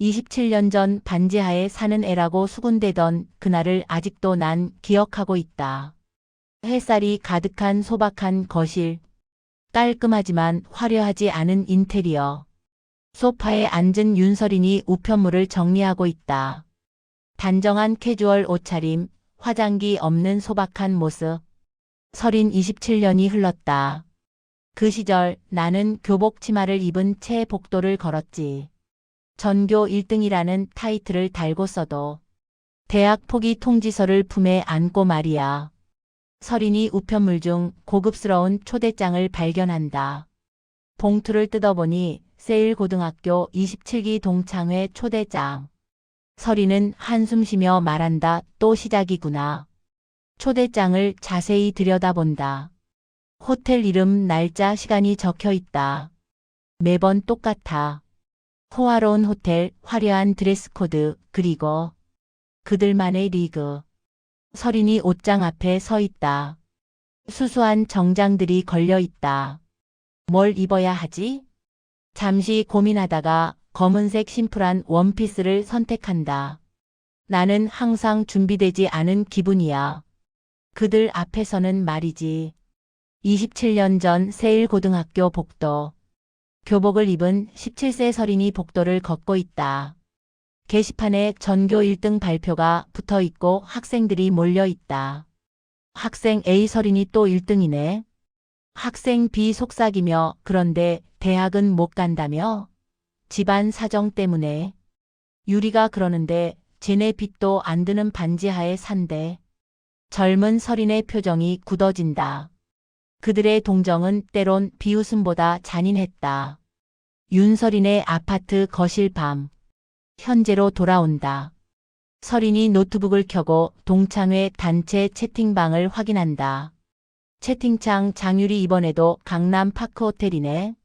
27년 전 반지하에 사는 애라고 수군대던 그날을 아직도 난 기억하고 있다. 햇살이 가득한 소박한 거실, 깔끔하지만 화려하지 않은 인테리어. 소파에 앉은 윤서린이 우편물을 정리하고 있다. 단정한 캐주얼 옷차림, 화장기 없는 소박한 모습. 서린 27년이 흘렀다. 그 시절 나는 교복 치마를 입은 채 복도를 걸었지. 전교 1등이라는 타이틀을 달고서도 대학 포기 통지서를 품에 안고 말이야. 서린이 우편물 중 고급스러운 초대장을 발견한다. 봉투를 뜯어보니 세일고등학교 27기 동창회 초대장. 서린은 한숨 쉬며 말한다. 또 시작이구나. 초대장을 자세히 들여다본다. 호텔 이름, 날짜, 시간이 적혀 있다. 매번 똑같아. 호화로운 호텔, 화려한 드레스 코드, 그리고 그들만의 리그. 서린이 옷장 앞에 서 있다. 수수한 정장들이 걸려 있다. 뭘 입어야 하지? 잠시 고민하다가 검은색 심플한 원피스를 선택한다. 나는 항상 준비되지 않은 기분이야. 그들 앞에서는 말이지. 27년 전 세일고등학교 복도. 교복을 입은 17세 서린이 복도를 걷고 있다. 게시판에 전교 1등 발표가 붙어 있고 학생들이 몰려 있다. 학생 A 서린이 또 1등이네. 학생 B 속삭이며 그런데 대학은 못 간다며? 집안 사정 때문에. 유리가 그러는데 쟤네 빚도 안 드는 반지하에 산대. 젊은 서린의 표정이 굳어진다. 그들의 동정은 때론 비웃음보다 잔인했다. 윤서린의 아파트 거실 밤. 현재로 돌아온다. 서린이 노트북을 켜고 동창회 단체 채팅방을 확인한다. 채팅창 장유리 이번에도 강남 파크 호텔이네.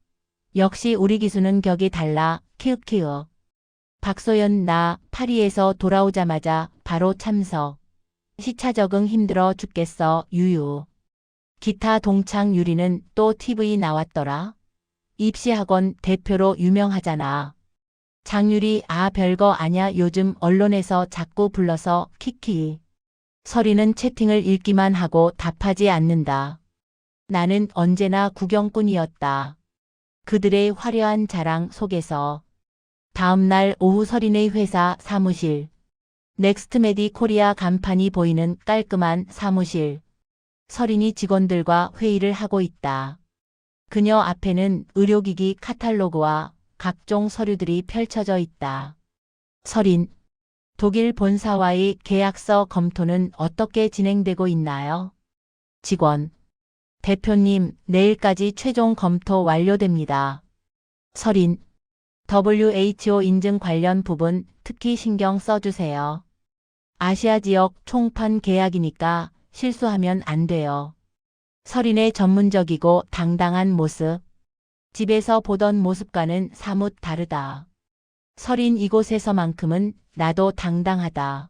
역시 우리 기수는 격이 달라. 키읔키읔. 박소연 나 파리에서 돌아오자마자 바로 참석. 시차 적응 힘들어 죽겠어. 유유. 기타 동창 유리는 또 TV 나왔더라. 입시학원 대표로 유명하잖아. 장유리 아 별거 아냐 요즘 언론에서 자꾸 불러서 키키. 서린은 채팅을 읽기만 하고 답하지 않는다. 나는 언제나 구경꾼이었다. 그들의 화려한 자랑 속에서. 다음 날 오후 서린의 회사 사무실. 넥스트메디 코리아 간판이 보이는 깔끔한 사무실. 서린이 직원들과 회의를 하고 있다. 그녀 앞에는 의료기기 카탈로그와 각종 서류들이 펼쳐져 있다. 서린, 독일 본사와의 계약서 검토는 어떻게 진행되고 있나요? 직원, 대표님, 내일까지 최종 검토 완료됩니다. 서린, WHO 인증 관련 부분 특히 신경 써주세요. 아시아 지역 총판 계약이니까 실수하면 안 돼요. 서린의 전문적이고 당당한 모습. 집에서 보던 모습과는 사뭇 다르다. 서린 이곳에서만큼은 나도 당당하다.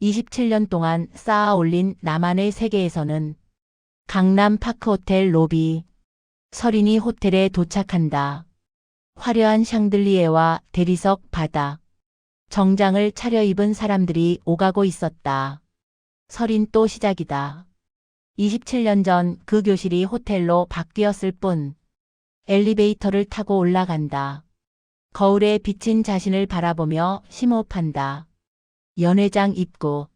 27년 동안 쌓아 올린 나만의 세계에서는 강남 파크호텔 로비. 서린이 호텔에 도착한다. 화려한 샹들리에와 대리석 바닥. 정장을 차려입은 사람들이 오가고 있었다. 서린 또 시작이다. 27년 전 그 교실이 호텔로 바뀌었을 뿐. 엘리베이터를 타고 올라간다. 거울에 비친 자신을 바라보며 심호흡한다. 연회장 입구.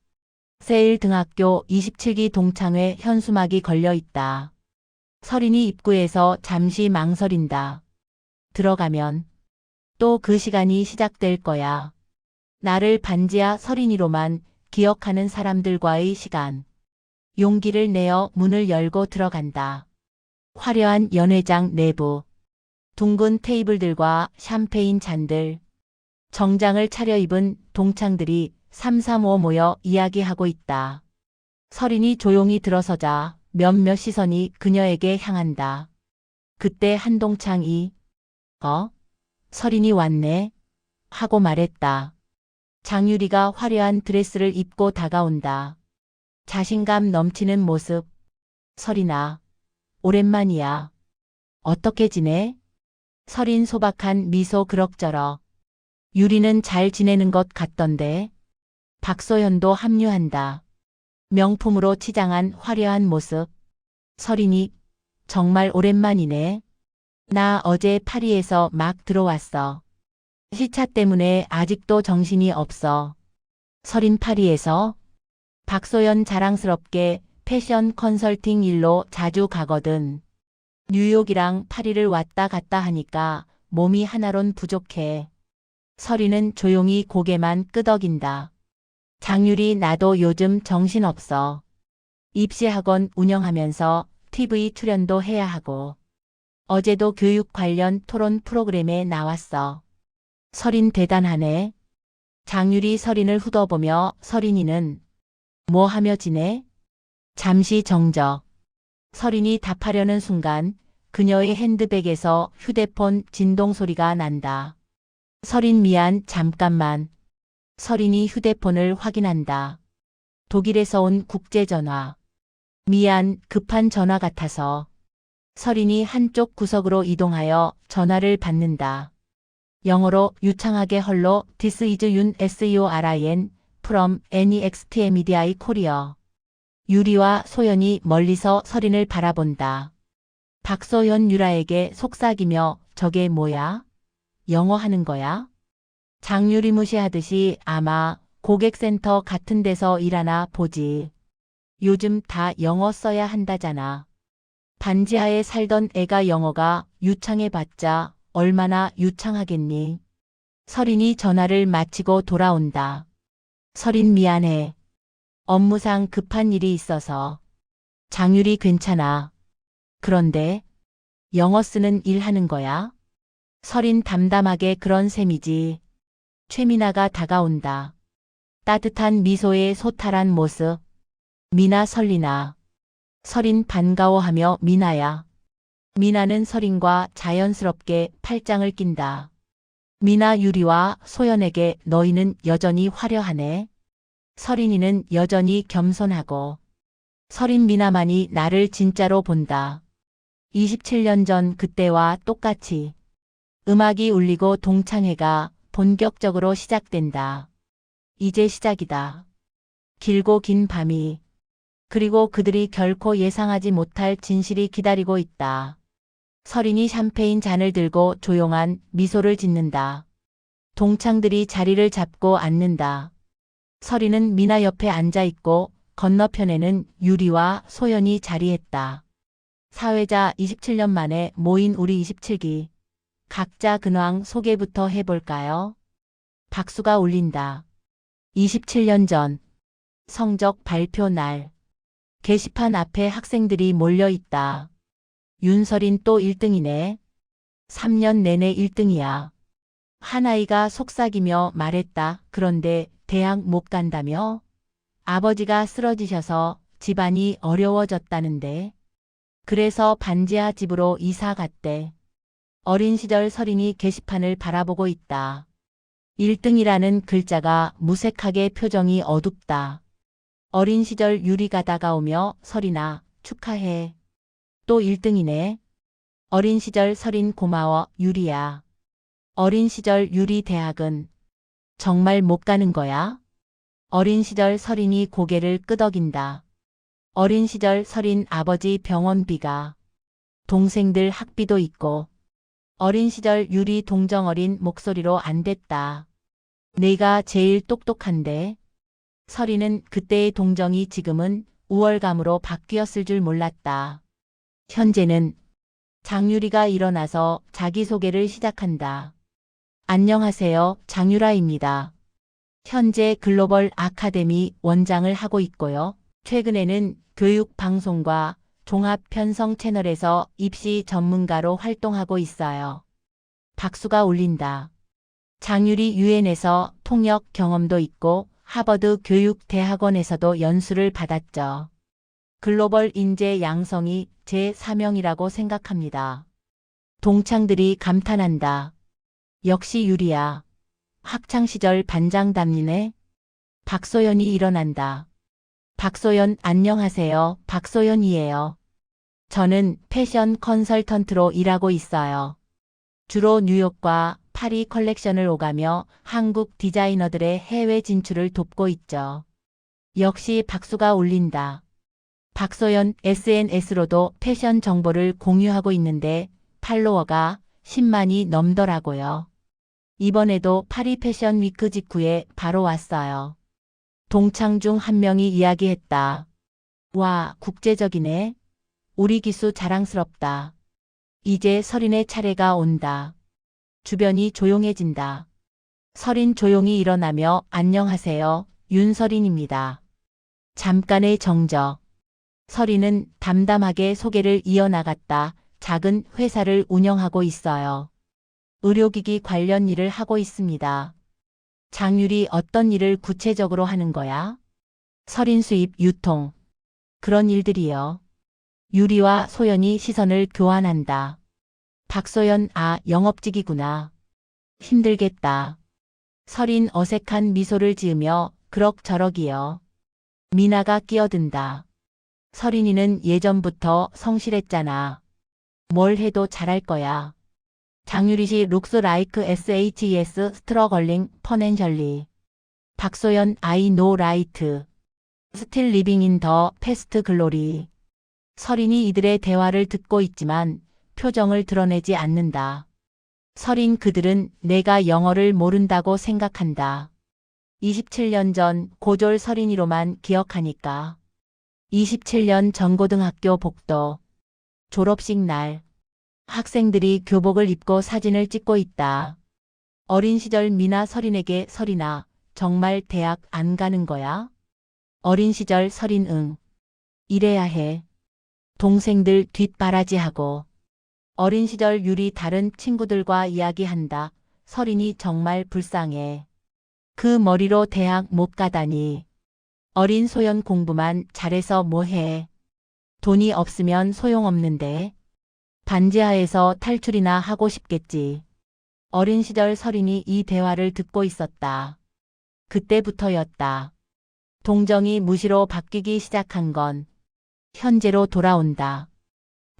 세일등학교 27기 동창회 현수막이 걸려 있다. 서린이 입구에서 잠시 망설인다. 들어가면 또 그 시간이 시작될 거야. 나를 반지하 서린이로만 기억하는 사람들과의 시간. 용기를 내어 문을 열고 들어간다. 화려한 연회장 내부. 둥근 테이블들과 샴페인 잔들. 정장을 차려입은 동창들이 삼삼오오 모여 이야기하고 있다. 서린이 조용히 들어서자 몇몇 시선이 그녀에게 향한다. 그때 한 동창이 서린이 왔네 하고 말했다. 장유리가 화려한 드레스를 입고 다가온다. 자신감 넘치는 모습. 서린아, 오랜만이야. 어떻게 지내? 서린 소박한 미소 그럭저럭. 유리는 잘 지내는 것 같던데. 박소연도 합류한다. 명품으로 치장한 화려한 모습. 설인이 정말 오랜만이네. 나 어제 파리에서 막 들어왔어. 시차 때문에 아직도 정신이 없어. 설인 파리에서? 박소연 자랑스럽게 패션 컨설팅 일로 자주 가거든. 뉴욕이랑 파리를 왔다 갔다 하니까 몸이 하나론 부족해. 설이는 조용히 고개만 끄덕인다. 장유리 나도 요즘 정신없어. 입시학원 운영하면서 TV 출연도 해야 하고. 어제도 교육 관련 토론 프로그램에 나왔어. 설인 대단하네. 장유리 설인을 후둬보며 설인이는 뭐 하며 지내? 잠시 정적. 설인이 답하려는 순간 그녀의 핸드백에서 휴대폰 진동 소리가 난다. 설인 미안 잠깐만. 설인이 휴대폰을 확인한다. 독일에서 온 국제전화. 미안 급한 전화 같아서. 설인이 한쪽 구석으로 이동하여 전화를 받는다. 영어로 유창하게 헐로 This is Yun SORIN from NEXT Media 유리와 소연이 멀리서 설인을 바라본다. 박소연 유라에게 속삭이며 저게 뭐야? 영어 하는 거야? 장유리 무시하듯이 아마 고객센터 같은 데서 일하나 보지. 요즘 다 영어 써야 한다잖아. 반지하에 살던 애가 영어가 유창해봤자 얼마나 유창하겠니. 설인이 전화를 마치고 돌아온다. 설인 미안해. 업무상 급한 일이 있어서. 장유리 괜찮아. 그런데 영어 쓰는 일 하는 거야? 설인 담담하게 그런 셈이지. 최미나가 다가온다. 따뜻한 미소에 소탈한 모습. 미나 설리나. 설인 반가워하며 미나야. 미나는 설인과 자연스럽게 팔짱을 낀다. 미나 유리와 소연에게 너희는 여전히 화려하네. 설인이는 여전히 겸손하고. 설인 미나만이 나를 진짜로 본다. 27년 전 그때와 똑같이. 음악이 울리고 동창회가 본격적으로 시작된다. 이제 시작이다. 길고 긴 밤이. 그리고 그들이 결코 예상하지 못할 진실이 기다리고 있다. 설인이 샴페인 잔을 들고 조용한 미소를 짓는다. 동창들이 자리를 잡고 앉는다. 설인은 미나 옆에 앉아있고 건너편에는 유리와 소연이 자리했다. 사회자 27년 만에 모인 우리 27기. 각자 근황 소개부터 해볼까요? 박수가 울린다. 27년 전. 성적 발표 날. 게시판 앞에 학생들이 몰려 있다. 윤설인 또 1등이네. 3년 내내 1등이야. 한아이가 속삭이며 말했다. 그런데 대학 못 간다며? 아버지가 쓰러지셔서 집안이 어려워졌다는데. 그래서 반지하 집으로 이사 갔대. 어린 시절 설인이 게시판을 바라보고 있다. 1등이라는 글자가 무색하게 표정이 어둡다. 어린 시절 유리가 다가오며 설인아 축하해. 또 1등이네. 어린 시절 설인 고마워 유리야. 어린 시절 유리 대학은 정말 못 가는 거야? 어린 시절 설인이 고개를 끄덕인다. 어린 시절 설인 아버지 병원비가. 동생들 학비도 있고. 어린 시절 유리 동정어린 목소리로 안 됐다. 내가 제일 똑똑한데. 설인은 그때의 동정이 지금은 우월감으로 바뀌었을 줄 몰랐다. 현재는 장유리가 일어나서 자기소개를 시작한다. 안녕하세요. 장유라입니다. 현재 글로벌 아카데미 원장을 하고 있고요. 최근에는 교육방송과 종합편성 채널에서 입시 전문가로 활동하고 있어요. 박수가 울린다. 장유리 유엔에서 통역 경험도 있고 하버드 교육대학원에서도 연수를 받았죠. 글로벌 인재 양성이 제 사명이라고 생각합니다. 동창들이 감탄한다. 역시 유리야. 학창시절 반장답니네. 박소연이 일어난다. 박소연 안녕하세요. 박소연이에요. 저는 패션 컨설턴트로 일하고 있어요. 주로 뉴욕과 파리 컬렉션을 오가며 한국 디자이너들의 해외 진출을 돕고 있죠. 역시 박수가 울린다. 박소연 SNS로도 패션 정보를 공유하고 있는데 팔로워가 10만이 넘더라고요. 이번에도 파리 패션 위크 직후에 바로 왔어요. 동창 중 한 명이 이야기했다. 와, 국제적이네. 우리 기수 자랑스럽다. 이제 설인의 차례가 온다. 주변이 조용해진다. 설인 조용히 일어나며 안녕하세요. 윤설인입니다. 잠깐의 정적. 설인은 담담하게 소개를 이어나갔다. 작은 회사를 운영하고 있어요. 의료기기 관련 일을 하고 있습니다. 장유리 어떤 일을 구체적으로 하는 거야? 설인 수입, 유통. 그런 일들이요. 유리와 소연이 시선을 교환한다. 박소연, 아, 영업직이구나. 힘들겠다. 설인 어색한 미소를 지으며 그럭저럭이요. 미나가 끼어든다. 설인이는 예전부터 성실했잖아. 뭘 해도 잘할 거야. 장유리 씨 룩스 라이크 SHES 스트러걸링 퍼넨셜리. 박소연 I know right. 스틸 리빙 인 더 패스트 글로리. 설인이 이들의 대화를 듣고 있지만 표정을 드러내지 않는다. 설인 그들은 내가 영어를 모른다고 생각한다. 27년 전 고졸 설인이로만 기억하니까. 27년 전 고등학교 복도. 졸업식 날. 학생들이 교복을 입고 사진을 찍고 있다. 어린 시절 미나 설인에게 설인아, 정말 대학 안 가는 거야? 어린 시절 설인 응. 이래야 해. 동생들 뒷바라지하고. 어린 시절 유리 다른 친구들과 이야기한다. 설인이 정말 불쌍해. 그 머리로 대학 못 가다니. 어린 소연 공부만 잘해서 뭐해. 돈이 없으면 소용없는데. 반지하에서 탈출이나 하고 싶겠지. 어린 시절 설인이 이 대화를 듣고 있었다. 그때부터였다. 동정이 무시로 바뀌기 시작한 건 현재로 돌아온다.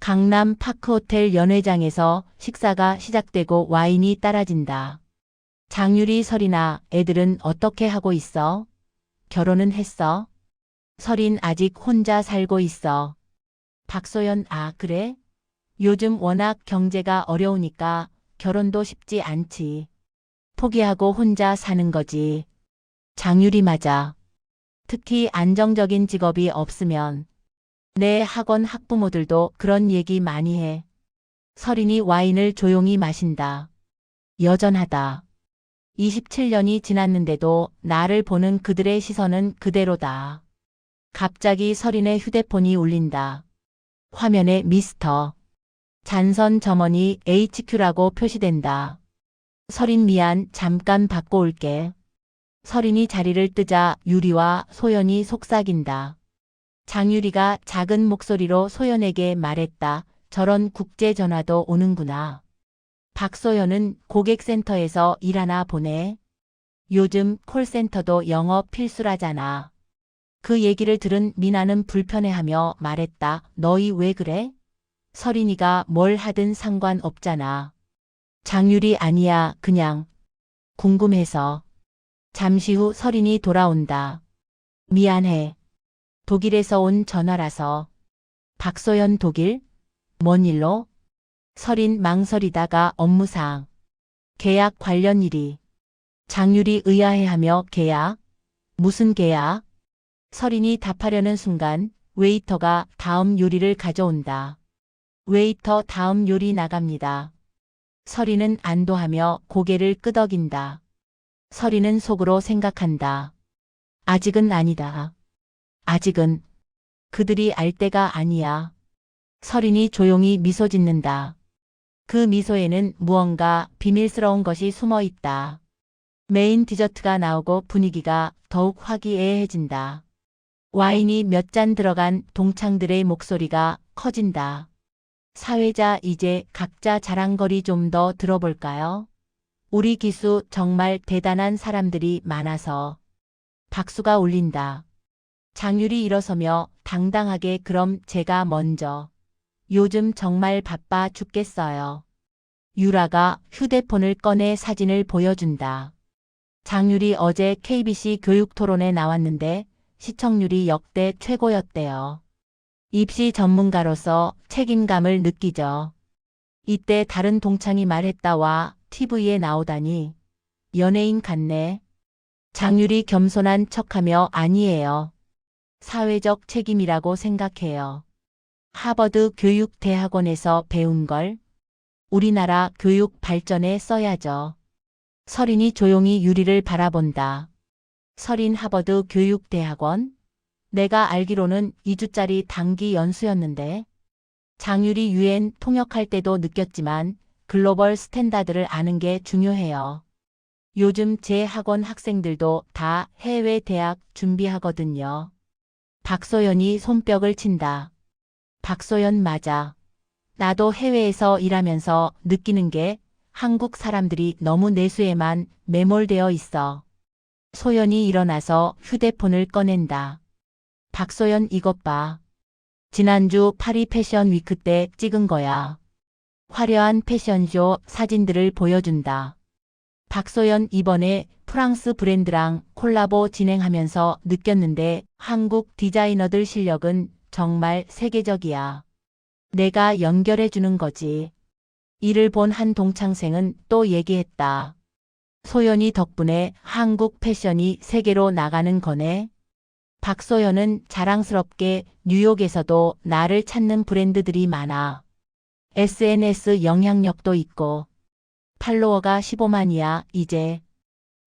강남 파크호텔 연회장에서 식사가 시작되고 와인이 따라진다. 장유리, 설인아, 애들은 어떻게 하고 있어? 결혼은 했어? 설인 아직 혼자 살고 있어. 박소연, 아, 그래? 요즘 워낙 경제가 어려우니까 결혼도 쉽지 않지. 포기하고 혼자 사는 거지. 장유리, 맞아. 특히 안정적인 직업이 없으면. 내 학원 학부모들도 그런 얘기 많이 해. 설인이 와인을 조용히 마신다. 여전하다. 27년이 지났는데도 나를 보는 그들의 시선은 그대로다. 갑자기 설인의 휴대폰이 울린다. 화면에 미스터. 잔선 점원이 HQ라고 표시된다. 설인 미안, 잠깐 받고 올게. 설인이 자리를 뜨자 유리와 소연이 속삭인다. 장유리가 작은 목소리로 소연에게 말했다. 저런 국제 전화도 오는구나. 박소연은 고객센터에서 일하나 보네. 요즘 콜센터도 영어 필수라잖아. 그 얘기를 들은 미나는 불편해하며 말했다. 너희 왜 그래? 설인이가 뭘 하든 상관없잖아. 장유리, 아니야, 그냥 궁금해서. 잠시 후 설인이 돌아온다. 미안해. 독일에서 온 전화라서. 박소연, 독일? 뭔 일로? 설인 망설이다가 업무상. 계약 관련 일이. 장유리 의아해하며 계약? 무슨 계약? 설인이 답하려는 순간 웨이터가 다음 요리를 가져온다. 웨이터 다음 요리 나갑니다. 설인은 안도하며 고개를 끄덕인다. 설인은 속으로 생각한다. 아직은 아니다. 아직은 그들이 알 때가 아니야. 설인이 조용히 미소 짓는다. 그 미소에는 무언가 비밀스러운 것이 숨어 있다. 메인 디저트가 나오고 분위기가 더욱 화기애애해진다. 와인이 몇 잔 들어간 동창들의 목소리가 커진다. 사회자, 이제 각자 자랑거리 좀 더 들어볼까요? 우리 기수 정말 대단한 사람들이 많아서. 박수가 울린다. 장유리 일어서며 당당하게, 그럼 제가 먼저. 요즘 정말 바빠 죽겠어요. 유라가 휴대폰을 꺼내 사진을 보여준다. 장유리 어제 KBC 교육토론에 나왔는데 시청률이 역대 최고였대요. 입시 전문가로서 책임감을 느끼죠. 이때 다른 동창이 말했다와 TV에 나오다니 연예인 같네. 장유리 겸손한 척하며 아니에요. 사회적 책임이라고 생각해요. 하버드 교육대학원에서 배운 걸 우리나라 교육 발전에 써야죠. 설인이 조용히 유리를 바라본다. 설인 하버드 교육대학원? 내가 알기로는 2주짜리 단기 연수였는데 장유리 유엔 통역할 때도 느꼈지만 글로벌 스탠다드를 아는 게 중요해요. 요즘 제 학원 학생들도 다 해외 대학 준비하거든요. 박소연이 손뼉을 친다. 박소연 맞아. 나도 해외에서 일하면서 느끼는 게 한국 사람들이 너무 내수에만 매몰되어 있어. 소연이 일어나서 휴대폰을 꺼낸다. 박소연 이것 봐. 지난주 파리 패션 위크 때 찍은 거야. 화려한 패션쇼 사진들을 보여준다. 박소연 이번에 프랑스 브랜드랑 콜라보 진행하면서 느꼈는데 한국 디자이너들 실력은 정말 세계적이야. 내가 연결해 주는 거지. 이를 본 한 동창생은 또 얘기했다. 소연이 덕분에 한국 패션이 세계로 나가는 거네. 박소연은 자랑스럽게 뉴욕에서도 나를 찾는 브랜드들이 많아. SNS 영향력도 있고. 팔로워가 15만이야 이제.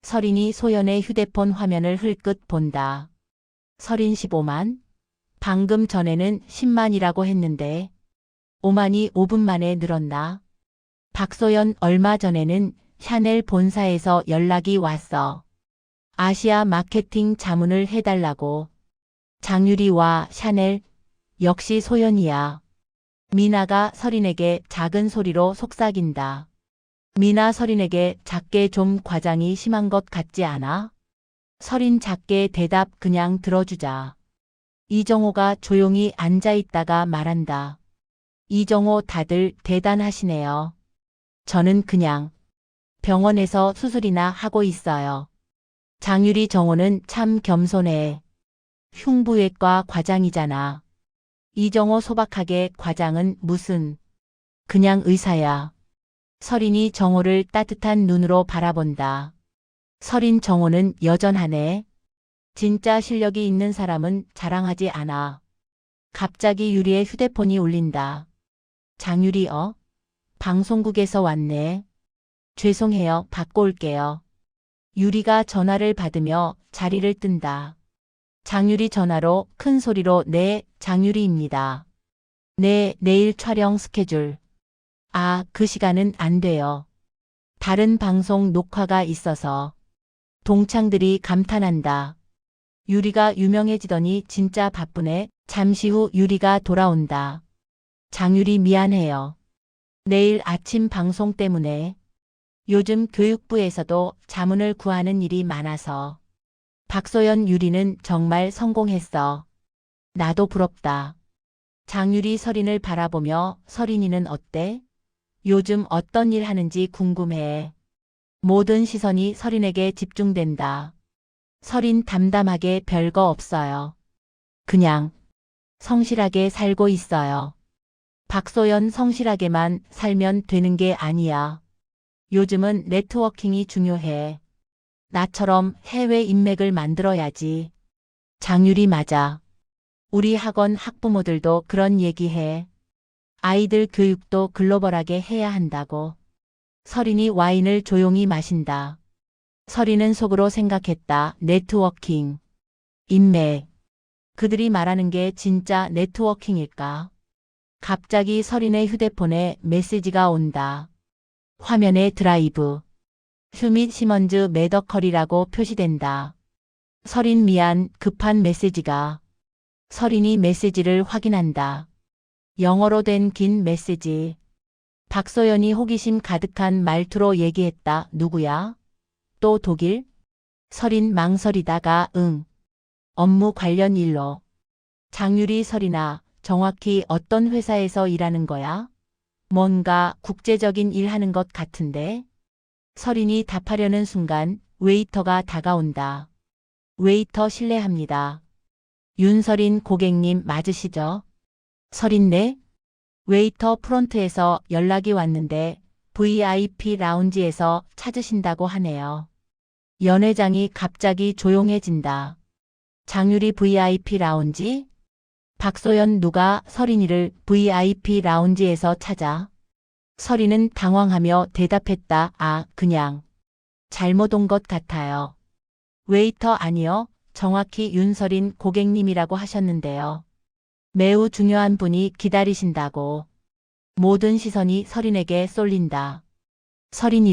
설인이 소연의 휴대폰 화면을 흘끗 본다. 설인 15만? 방금 전에는 10만이라고 했는데 5만이 5분 만에 늘었나? 박소연 얼마 전에는 샤넬 본사에서 연락이 왔어. 아시아 마케팅 자문을 해달라고. 장유리와 샤넬, 역시 소연이야. 미나가 설인에게 작은 소리로 속삭인다. 미나 설인에게 작게 좀 과장이 심한 것 같지 않아? 설인 작게 대답 그냥 들어주자. 이정호가 조용히 앉아있다가 말한다. 이정호 다들 대단하시네요. 저는 그냥 병원에서 수술이나 하고 있어요. 장유리 정호는 참 겸손해. 흉부외과 과장이잖아. 이정호 소박하게 과장은 무슨. 그냥 의사야. 설인이 정호를 따뜻한 눈으로 바라본다. 설인 정호는 여전하네. 진짜 실력이 있는 사람은 자랑하지 않아. 갑자기 유리의 휴대폰이 울린다. 장유리 방송국에서 왔네. 죄송해요. 받고 올게요. 유리가 전화를 받으며 자리를 뜬다. 장유리 전화로 큰 소리로 네, 장유리입니다. 네, 내일 촬영 스케줄. 아, 그 시간은 안 돼요. 다른 방송 녹화가 있어서. 동창들이 감탄한다. 유리가 유명해지더니 진짜 바쁘네. 잠시 후 유리가 돌아온다. 장유리 미안해요. 내일 아침 방송 때문에. 요즘 교육부에서도 자문을 구하는 일이 많아서. 박소연 유리는 정말 성공했어. 나도 부럽다. 장유리 설인을 바라보며 설인이는 어때? 요즘 어떤 일 하는지 궁금해. 모든 시선이 설인에게 집중된다. 설인 담담하게 별거 없어요. 그냥 성실하게 살고 있어요. 박소연 성실하게만 살면 되는 게 아니야. 요즘은 네트워킹이 중요해. 나처럼 해외 인맥을 만들어야지. 장유리 맞아. 우리 학원 학부모들도 그런 얘기해. 아이들 교육도 글로벌하게 해야 한다고. 설인이 와인을 조용히 마신다. 설인은 속으로 생각했다. 네트워킹. 인맥. 그들이 말하는 게 진짜 네트워킹일까? 갑자기 설인의 휴대폰에 메시지가 온다. 화면에 드라이브. 휴밋 시먼즈 매더컬이라고 표시된다. 설인 미안, 급한 메시지가. 설인이 메시지를 확인한다. 영어로 된 긴 메시지. 박소연이 호기심 가득한 말투로 얘기했다. 누구야? 또 독일? 설인 망설이다가 응. 업무 관련 일로. 장유리 설인아, 정확히 어떤 회사에서 일하는 거야? 뭔가 국제적인 일 하는 것 같은데? 서린이 답하려는 순간 웨이터가 다가온다. 웨이터 실례합니다. 윤서린 고객님 맞으시죠? 서린네? 웨이터 프론트에서 연락이 왔는데 VIP 라운지에서 찾으신다고 하네요. 연회장이 갑자기 조용해진다. 장유리 VIP 라운지? 박소연 누가 서린이를 VIP 라운지에서 찾아? 서린은 당황하며 대답했다. 아, 그냥 잘못 온 것 같아요. 웨이터 아니요. 정확히 윤서린 고객님이라고 하셨는데요. 매우 중요한 분이 기다리신다고. 모든 시선이 서린에게 쏠린다. 서린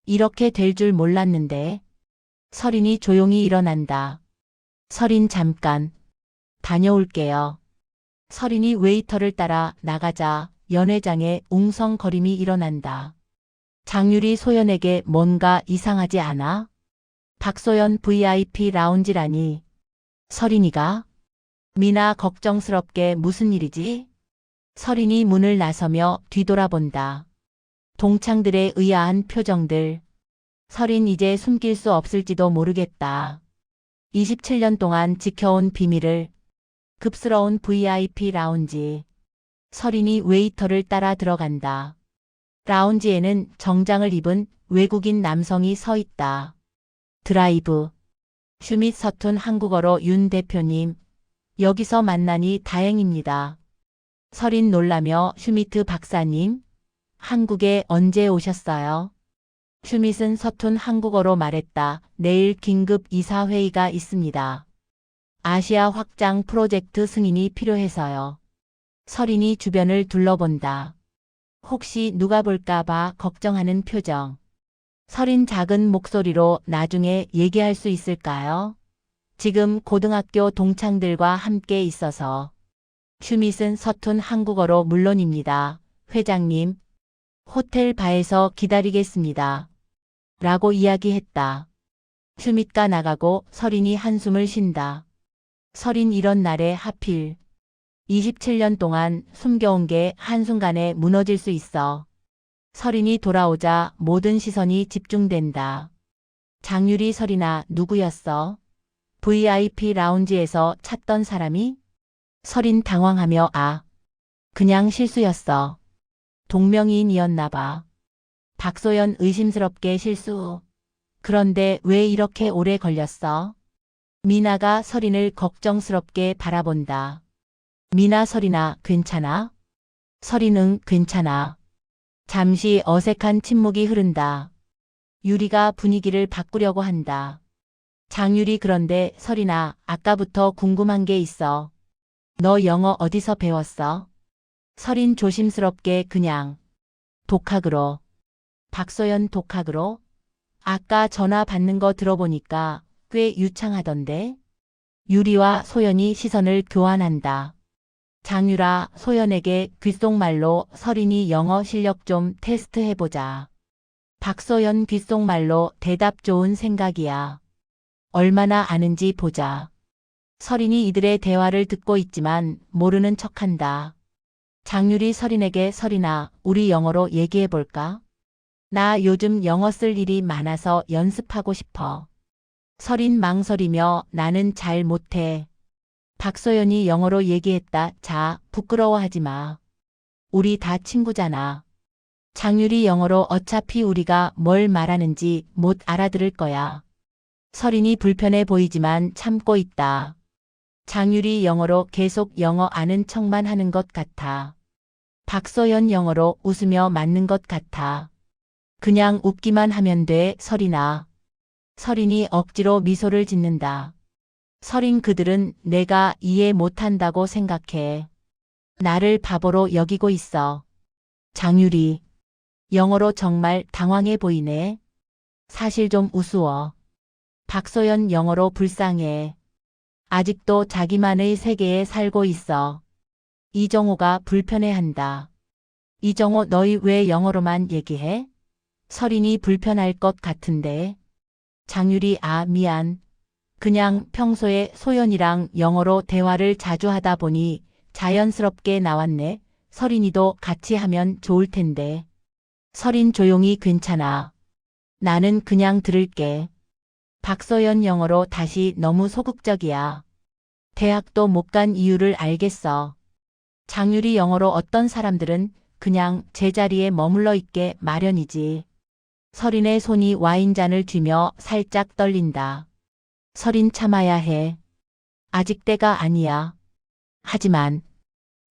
이렇게 될 줄 몰랐는데. 서린이 조용히 일어난다. 서린 잠깐 다녀올게요. 서린이 웨이터를 따라 나가자 연회장에 웅성거림이 일어난다. 장유리 소연에게 뭔가 이상하지 않아? 박소연 VIP 라운지라니. 서린이가? 미나 걱정스럽게 무슨 일이지? 서린이 문을 나서며 뒤돌아본다. 동창들의 의아한 표정들. 서린 이제 숨길 수 없을지도 모르겠다. 27년 동안 지켜온 비밀을. 급스러운 VIP 라운지. 서린이 웨이터를 따라 들어간다. 라운지에는 정장을 입은 외국인 남성이 서 있다. 드라이브. 슈밋 서툰 한국어로 윤 대표님. 여기서 만나니 다행입니다. 서린 놀라며 슈미트 박사님. 한국에 언제 오셨어요? 슈밋은 서툰 한국어로 말했다. 내일 긴급 이사회의가 있습니다. 아시아 확장 프로젝트 승인이 필요해서요. 서린이 주변을 둘러본다. 혹시 누가 볼까봐 걱정하는 표정. 서린 작은 목소리로 나중에 얘기할 수 있을까요? 지금 고등학교 동창들과 함께 있어서. 슈밋은 서툰 한국어로 물론입니다. 회장님, 호텔 바에서 기다리겠습니다. 라고 이야기했다. 슈밋가 나가고 서린이 한숨을 쉰다. 서린 이런 날에 하필 27년 동안 숨겨온 게 한순간에 무너질 수 있어. 서린이 돌아오자 모든 시선이 집중된다. 장유리 서린아 누구였어? VIP 라운지에서 찾던 사람이? 서린 당황하며 그냥 실수였어. 동명이인이었나 봐. 박소연 의심스럽게 실수. 그런데 왜 이렇게 오래 걸렸어? 미나가 서린을 걱정스럽게 바라본다. 미나 서린아 괜찮아? 서린은 괜찮아. 잠시 어색한 침묵이 흐른다. 유리가 분위기를 바꾸려고 한다. 장유리 그런데 서린아 아까부터 궁금한 게 있어. 너 영어 어디서 배웠어? 서린 조심스럽게 그냥 독학으로. 박소연 독학으로? 아까 전화 받는 거 들어보니까 꽤 유창하던데? 유리와 소연이 시선을 교환한다. 장유라 소연에게 귓속말로 서린이 영어 실력 좀 테스트해보자. 박소연 귓속말로 대답 좋은 생각이야. 얼마나 아는지 보자. 서린이 이들의 대화를 듣고 있지만 모르는 척한다. 장유리 서린에게 서린아 우리 영어로 얘기해볼까? 나 요즘 영어 쓸 일이 많아서 연습하고 싶어. 서린 망설이며 나는 잘 못해. 박소연이 영어로 얘기했다. 자, 부끄러워하지 마. 우리 다 친구잖아. 장유리 영어로 어차피 우리가 뭘 말하는지 못 알아들을 거야. 서린이 불편해 보이지만 참고 있다. 장유리 영어로 계속 영어 아는 척만 하는 것 같아. 박소연 영어로 웃으며 맞는 것 같아. 그냥 웃기만 하면 돼, 서린아. 서린이 억지로 미소를 짓는다. 서린 그들은 내가 이해 못한다고 생각해. 나를 바보로 여기고 있어. 장유리. 영어로 정말 당황해 보이네. 사실 좀 우스워. 박소연 영어로 불쌍해. 아직도 자기만의 세계에 살고 있어. 이정호가 불편해한다. 이정호 너희 왜 영어로만 얘기해? 서린이 불편할 것 같은데. 장유리 미안. 그냥 평소에 소연이랑 영어로 대화를 자주 하다 보니 자연스럽게 나왔네. 서린이도 같이 하면 좋을 텐데. 서린 조용히 괜찮아. 나는 그냥 들을게. 박소연 영어로 다시 너무 소극적이야. 대학도 못 간 이유를 알겠어. 장유리 영어로 어떤 사람들은 그냥 제자리에 머물러 있게 마련이지. 서린의 손이 와인잔을 쥐며 살짝 떨린다. 서린 참아야 해. 아직 때가 아니야. 하지만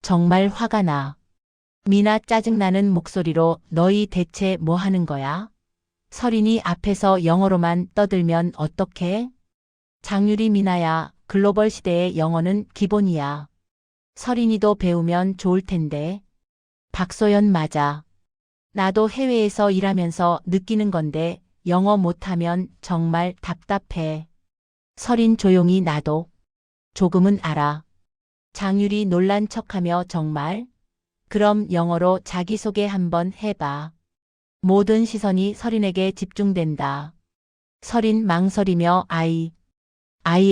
정말 화가 나. 미나 짜증나는 목소리로 너희 대체 뭐 하는 거야? 서린이 앞에서 영어로만 떠들면 어떡해? 장유리 미나야, 글로벌 시대의 영어는 기본이야. 서린이도 배우면 좋을 텐데. 박소연 맞아. 나도 해외에서 일하면서 느끼는 건데 영어 못하면 정말 답답해. 서린 조용히 나도 조금은 알아. 장유리 놀란 척하며 정말? 그럼 영어로 자기소개 한번 해봐. 모든 시선이 서린에게 집중된다. 서린 망설이며 I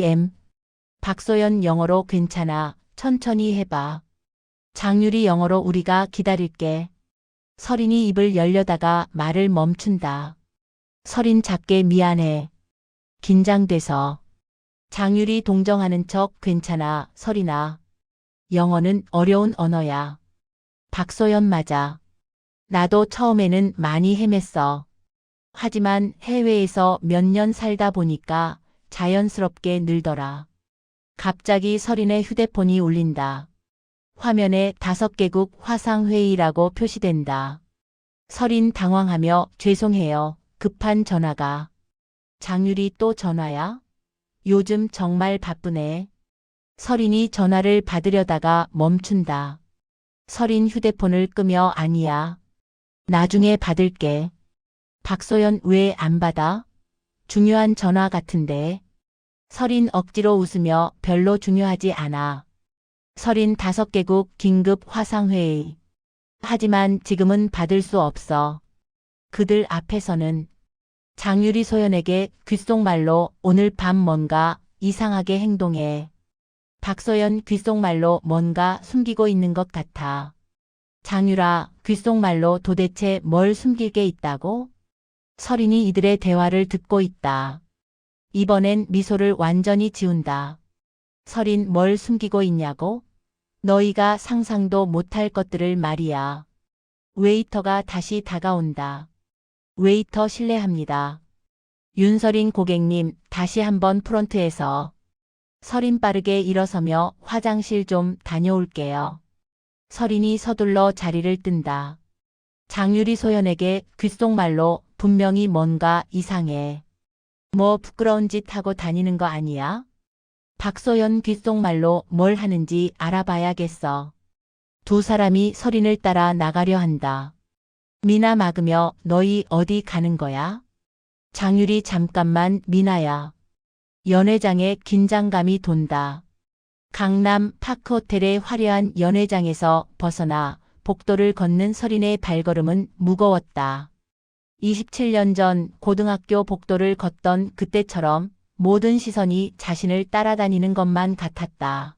am. 박소연 영어로 괜찮아. 천천히 해봐. 장유리 영어로 우리가 기다릴게. 서린이 입을 열려다가 말을 멈춘다. 서린 작게 미안해. 긴장돼서. 장유리 동정하는 척 괜찮아. 서린아. 영어는 어려운 언어야. 박소연 맞아. 나도 처음에는 많이 헤맸어. 하지만 해외에서 몇 년 살다 보니까 자연스럽게 늘더라. 갑자기 서린의 휴대폰이 울린다. 화면에 5개국 화상회의라고 표시된다. 서린 당황하며 죄송해요. 급한 전화가. 장유리 또 전화야? 요즘 정말 바쁘네. 서린이 전화를 받으려다가 멈춘다. 서린 휴대폰을 끄며 아니야. 나중에 받을게. 박소연 왜 안 받아? 중요한 전화 같은데. 서린 억지로 웃으며 별로 중요하지 않아. 서린 5개국 긴급 화상회의. 하지만 지금은 받을 수 없어. 그들 앞에서는. 장유리 소연에게 귓속말로 오늘 밤 뭔가 이상하게 행동해. 박소연 귓속말로 뭔가 숨기고 있는 것 같아. 장유라, 귓속말로 도대체 뭘 숨길 게 있다고? 서린이 이들의 대화를 듣고 있다. 이번엔 미소를 완전히 지운다. 서린 뭘 숨기고 있냐고? 너희가 상상도 못할 것들을 말이야. 웨이터가 다시 다가온다. 웨이터 실례합니다. 윤서린 고객님, 다시 한번 프론트에서. 서린 빠르게 일어서며 화장실 좀 다녀올게요. 서린이 서둘러 자리를 뜬다. 장유리 소연에게 귓속말로 분명히 뭔가 이상해. 뭐 부끄러운 짓 하고 다니는 거 아니야? 박소연 귓속말로 뭘 하는지 알아봐야겠어. 두 사람이 서린을 따라 나가려 한다. 미나 막으며 너희 어디 가는 거야? 장유리 잠깐만. 미나야. 연회장에 긴장감이 돈다. 강남 파크호텔의 화려한 연회장에서 벗어나 복도를 걷는 서린의 발걸음은 무거웠다. 27년 전 고등학교 복도를 걷던 그때처럼 모든 시선이 자신을 따라다니는 것만 같았다.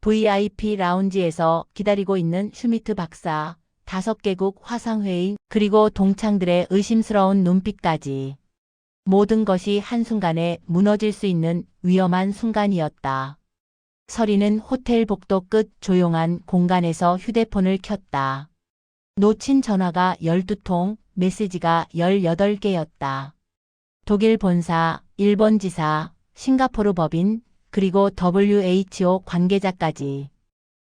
VIP 라운지에서 기다리고 있는 슈미트 박사, 5개국 화상회의, 그리고 동창들의 의심스러운 눈빛까지. 모든 것이 한순간에 무너질 수 있는 위험한 순간이었다. 서린은 호텔 복도 끝 조용한 공간에서 휴대폰을 켰다. 놓친 전화가 12통, 메시지가 18개였다. 독일 본사, 일본 지사, 싱가포르 법인, 그리고 WHO 관계자까지.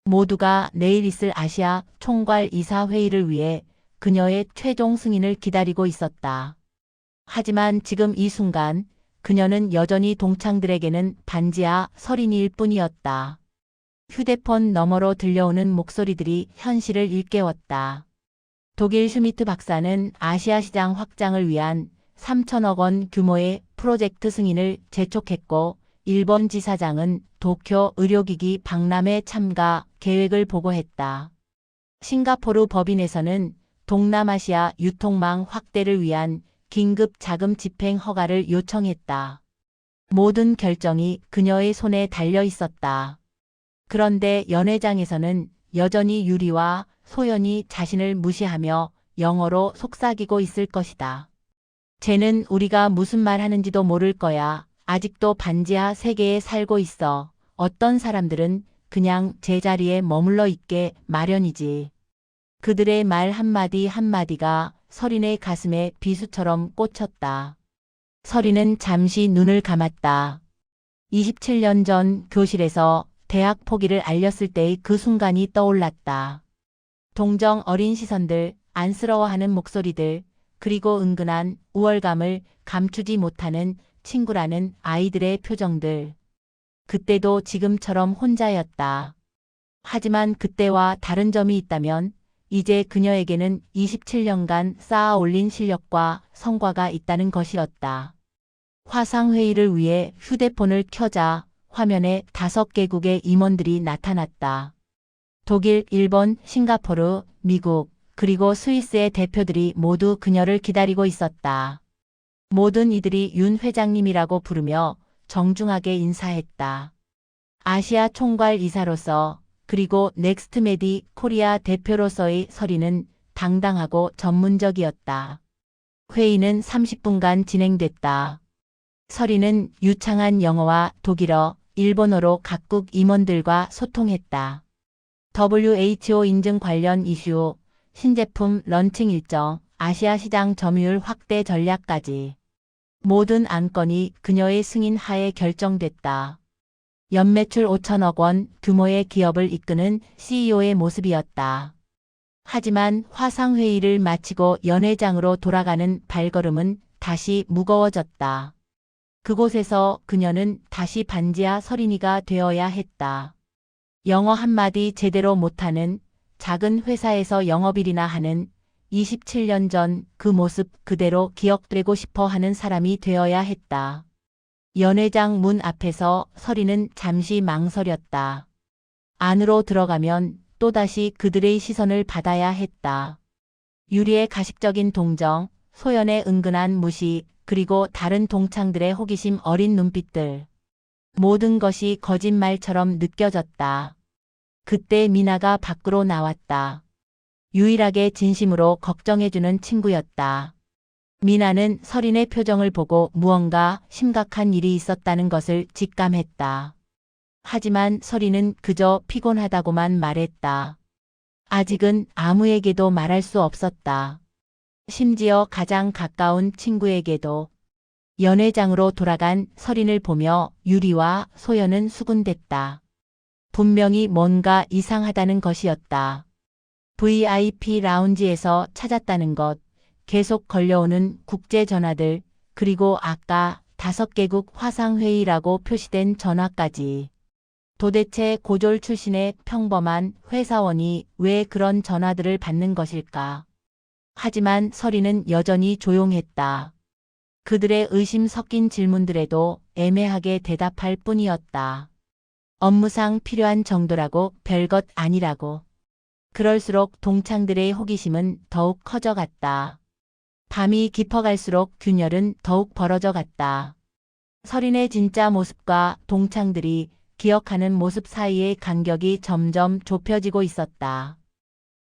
모두가 내일 있을 아시아 총괄 이사 회의를 위해 그녀의 최종 승인을 기다리고 있었다. 하지만 지금 이 순간 그녀는 여전히 동창들에게는 반지하 서린이일 뿐이었다. 휴대폰 너머로 들려오는 목소리들이 현실을 일깨웠다. 독일 슈미트 박사는 아시아 시장 확장을 위한 3천억 원 규모의 프로젝트 승인을 재촉했고, 일본 지사장은 도쿄 의료기기 박람회 참가 계획을 보고했다. 싱가포르 법인에서는 동남아시아 유통망 확대를 위한 긴급 자금 집행 허가를 요청했다. 모든 결정이 그녀의 손에 달려 있었다. 그런데 연회장에서는 여전히 유리와 소연이 자신을 무시하며 영어로 속삭이고 있을 것이다. 쟤는 우리가 무슨 말 하는지도 모를 거야. 아직도 반지하 세계에 살고 있어. 어떤 사람들은 그냥 제자리에 머물러 있게 마련이지. 그들의 말 한마디 한마디가 서린의 가슴에 비수처럼 꽂혔다. 서린은 잠시 눈을 감았다. 27년 전 교실에서 대학 포기를 알렸을 때의 그 순간이 떠올랐다. 동정 어린 시선들, 안쓰러워하는 목소리들, 그리고 은근한 우월감을 감추지 못하는 친구라는 아이들의 표정들. 그때도 지금처럼 혼자였다. 하지만 그때와 다른 점이 있다면 이제 그녀에게는 27년간 쌓아 올린 실력과 성과가 있다는 것이었다. 화상회의를 위해 휴대폰을 켜자 화면에 5개국의 임원들이 나타났다. 독일, 일본, 싱가포르, 미국, 그리고 스위스의 대표들이 모두 그녀를 기다리고 있었다. 모든 이들이 윤 회장님이라고 부르며 정중하게 인사했다. 아시아 총괄 이사로서 그리고 넥스트메디 코리아 대표로서의 서린은 당당하고 전문적이었다. 회의는 30분간 진행됐다. 서린은 유창한 영어와 독일어, 일본어로 각국 임원들과 소통했다. WHO 인증 관련 이슈, 신제품 런칭 일정, 아시아 시장 점유율 확대 전략까지 모든 안건이 그녀의 승인 하에 결정됐다. 연매출 5천억 원 규모의 기업을 이끄는 CEO의 모습이었다. 하지만 화상회의를 마치고 연회장으로 돌아가는 발걸음은 다시 무거워졌다. 그곳에서 그녀는 다시 반지하 서린이가 되어야 했다. 영어 한마디 제대로 못하는, 작은 회사에서 영업일이나 하는, 27년 전 그 모습 그대로 기억되고 싶어 하는 사람이 되어야 했다. 연회장 문 앞에서 서린은 잠시 망설였다. 안으로 들어가면 또다시 그들의 시선을 받아야 했다. 유리의 가식적인 동정, 소연의 은근한 무시, 그리고 다른 동창들의 호기심 어린 눈빛들. 모든 것이 거짓말처럼 느껴졌다. 그때 미나가 밖으로 나왔다. 유일하게 진심으로 걱정해주는 친구였다. 미나는 서린의 표정을 보고 무언가 심각한 일이 있었다는 것을 직감했다. 하지만 서린은 그저 피곤하다고만 말했다. 아직은 아무에게도 말할 수 없었다. 심지어 가장 가까운 친구에게도. 연회장으로 돌아간 서린을 보며 유리와 소연은 수군댔다. 분명히 뭔가 이상하다는 것이었다. VIP 라운지에서 찾았다는 것, 계속 걸려오는 국제 전화들, 그리고 아까 5개국 화상회의라고 표시된 전화까지. 도대체 고졸 출신의 평범한 회사원이 왜 그런 전화들을 받는 것일까? 하지만 서린은 여전히 조용했다. 그들의 의심 섞인 질문들에도 애매하게 대답할 뿐이었다. 업무상 필요한 정도라고 별것 아니라고. 그럴수록 동창들의 호기심은 더욱 커져갔다. 밤이 깊어갈수록 균열은 더욱 벌어져 갔다. 서린의 진짜 모습과 동창들이 기억하는 모습 사이의 간격이 점점 좁혀지고 있었다.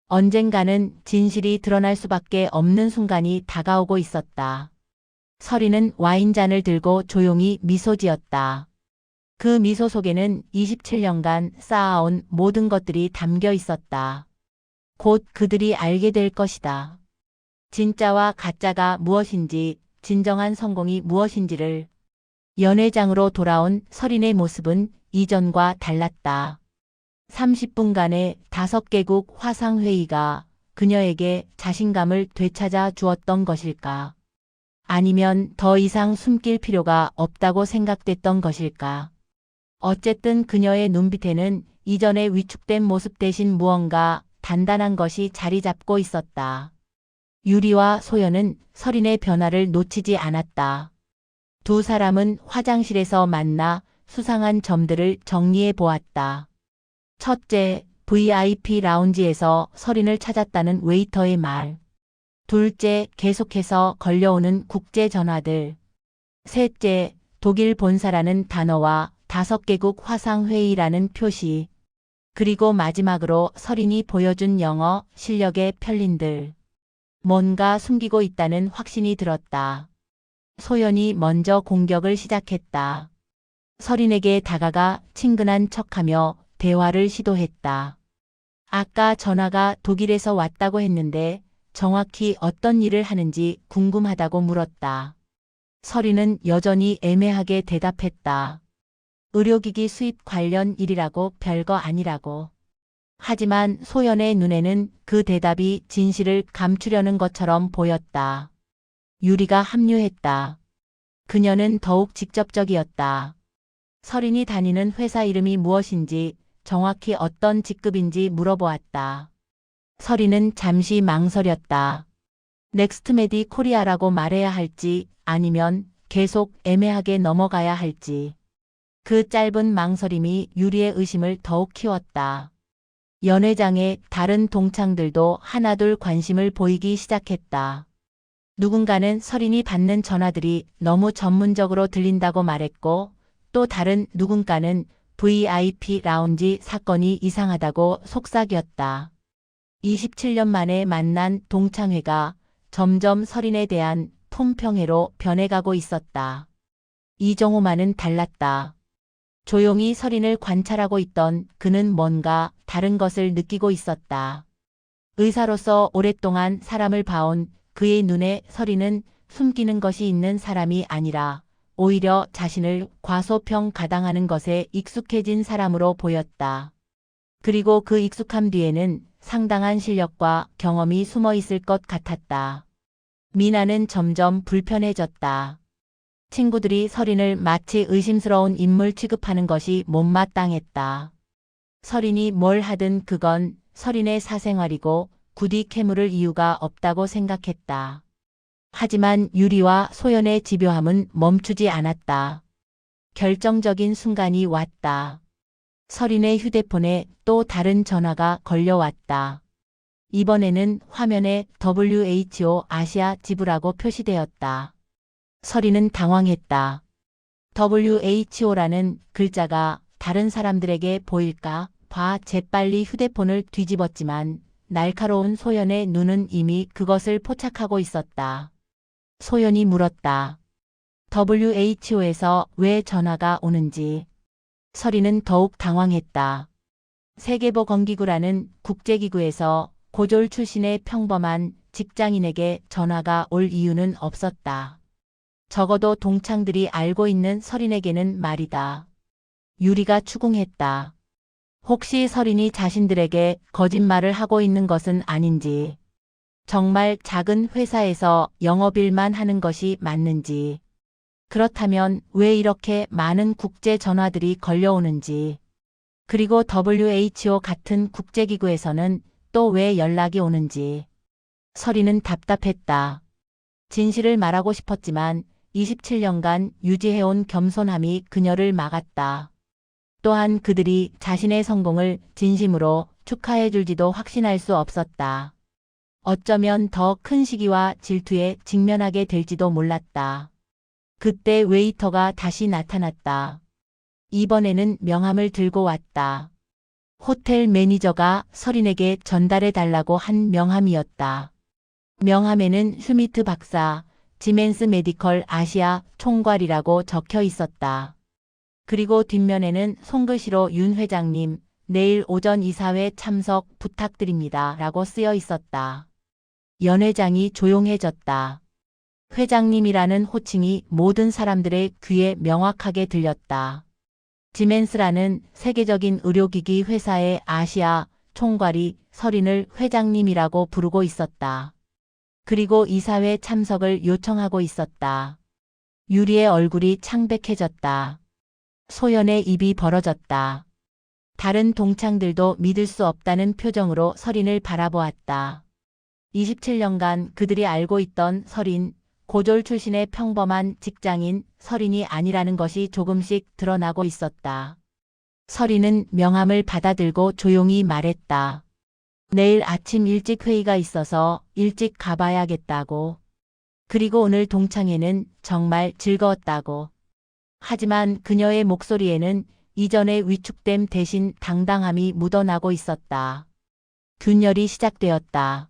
언젠가는 진실이 드러날 수밖에 없는 순간이 다가오고 있었다. 서린은 와인잔을 들고 조용히 미소 지었다. 그 미소 속에는 27년간 쌓아온 모든 것들이 담겨 있었다. 곧 그들이 알게 될 것이다. 진짜와 가짜가 무엇인지, 진정한 성공이 무엇인지를. 연회장으로 돌아온 서린의 모습은 이전과 달랐다. 30분간의 5개국 화상회의가 그녀에게 자신감을 되찾아 주었던 것일까? 아니면 더 이상 숨길 필요가 없다고 생각됐던 것일까? 어쨌든 그녀의 눈빛에는 이전의 위축된 모습 대신 무언가 단단한 것이 자리 잡고 있었다. 유리와 소연은 서린의 변화를 놓치지 않았다. 두 사람은 화장실에서 만나 수상한 점들을 정리해 보았다. 첫째, VIP 라운지에서 서린을 찾았다는 웨이터의 말. 둘째, 계속해서 걸려오는 국제 전화들. 셋째, 독일 본사라는 단어와 5개국 화상회의라는 표시. 그리고 마지막으로 서린이 보여준 영어 실력의 편린들. 뭔가 숨기고 있다는 확신이 들었다. 소연이 먼저 공격을 시작했다. 서린에게 다가가 친근한 척하며 대화를 시도했다. 아까 전화가 독일에서 왔다고 했는데 정확히 어떤 일을 하는지 궁금하다고 물었다. 서린은 여전히 애매하게 대답했다. 의료기기 수입 관련 일이라고 별거 아니라고. 하지만 소연의 눈에는 그 대답이 진실을 감추려는 것처럼 보였다. 유리가 합류했다. 그녀는 더욱 직접적이었다. 서린이 다니는 회사 이름이 무엇인지, 정확히 어떤 직급인지 물어보았다. 서린은 잠시 망설였다. 넥스트메디 코리아라고 말해야 할지 아니면 계속 애매하게 넘어가야 할지. 그 짧은 망설임이 유리의 의심을 더욱 키웠다. 연회장에 다른 동창들도 하나둘 관심을 보이기 시작했다. 누군가는 서린이 받는 전화들이 너무 전문적으로 들린다고 말했고, 또 다른 누군가는 VIP 라운지 사건이 이상하다고 속삭였다. 27년 만에 만난 동창회가 점점 서린에 대한 품평회로 변해가고 있었다. 이정호만은 달랐다. 조용히 서린을 관찰하고 있던 그는 뭔가 다른 것을 느끼고 있었다. 의사로서 오랫동안 사람을 봐온 그의 눈에 서린은 숨기는 것이 있는 사람이 아니라 오히려 자신을 과소평가당하는 것에 익숙해진 사람으로 보였다. 그리고 그 익숙함 뒤에는 상당한 실력과 경험이 숨어 있을 것 같았다. 미나는 점점 불편해졌다. 친구들이 서린을 마치 의심스러운 인물 취급하는 것이 못마땅했다. 서린이 뭘 하든 그건 서린의 사생활이고 굳이 캐물을 이유가 없다고 생각했다. 하지만 유리와 소연의 집요함은 멈추지 않았다. 결정적인 순간이 왔다. 서린의 휴대폰에 또 다른 전화가 걸려왔다. 이번에는 화면에 WHO 아시아 지부라고 표시되었다. 서린은 당황했다. WHO라는 글자가 다른 사람들에게 보일까 봐 재빨리 휴대폰을 뒤집었지만 날카로운 소연의 눈은 이미 그것을 포착하고 있었다. 소연이 물었다. WHO에서 왜 전화가 오는지. 서린은 더욱 당황했다. 세계보건기구라는 국제기구에서 고졸 출신의 평범한 직장인에게 전화가 올 이유는 없었다. 적어도 동창들이 알고 있는 서린에게는 말이다. 유리가 추궁했다. 혹시 서린이 자신들에게 거짓말을 하고 있는 것은 아닌지. 정말 작은 회사에서 영업일만 하는 것이 맞는지. 그렇다면 왜 이렇게 많은 국제 전화들이 걸려오는지. 그리고 WHO 같은 국제기구에서는 또 왜 연락이 오는지. 서린은 답답했다. 진실을 말하고 싶었지만 27년간 유지해온 겸손함이 그녀를 막았다. 또한 그들이 자신의 성공을 진심으로 축하해줄지도 확신할 수 없었다. 어쩌면 더 큰 시기와 질투에 직면하게 될지도 몰랐다. 그때 웨이터가 다시 나타났다. 이번에는 명함을 들고 왔다. 호텔 매니저가 서린에게 전달해달라고 한 명함이었다. 명함에는 슈미트 박사, 지멘스 메디컬 아시아 총괄이라고 적혀 있었다. 그리고 뒷면에는 손글씨로 윤 회장님, 내일 오전 이사회 참석 부탁드립니다. 라고 쓰여 있었다. 연 회장이 조용해졌다. 회장님이라는 호칭이 모든 사람들의 귀에 명확하게 들렸다. 지멘스라는 세계적인 의료기기 회사의 아시아 총괄이 서린을 회장님이라고 부르고 있었다. 그리고 이사회 참석을 요청하고 있었다. 유리의 얼굴이 창백해졌다. 소연의 입이 벌어졌다. 다른 동창들도 믿을 수 없다는 표정으로 서린을 바라보았다. 27년간 그들이 알고 있던 서린, 고졸 출신의 평범한 직장인 서린이 아니라는 것이 조금씩 드러나고 있었다. 서린은 명함을 받아들고 조용히 말했다. 내일 아침 일찍 회의가 있어서 일찍 가봐야겠다고. 그리고 오늘 동창회는 정말 즐거웠다고. 하지만 그녀의 목소리에는 이전의 위축됨 대신 당당함이 묻어나고 있었다. 균열이 시작되었다.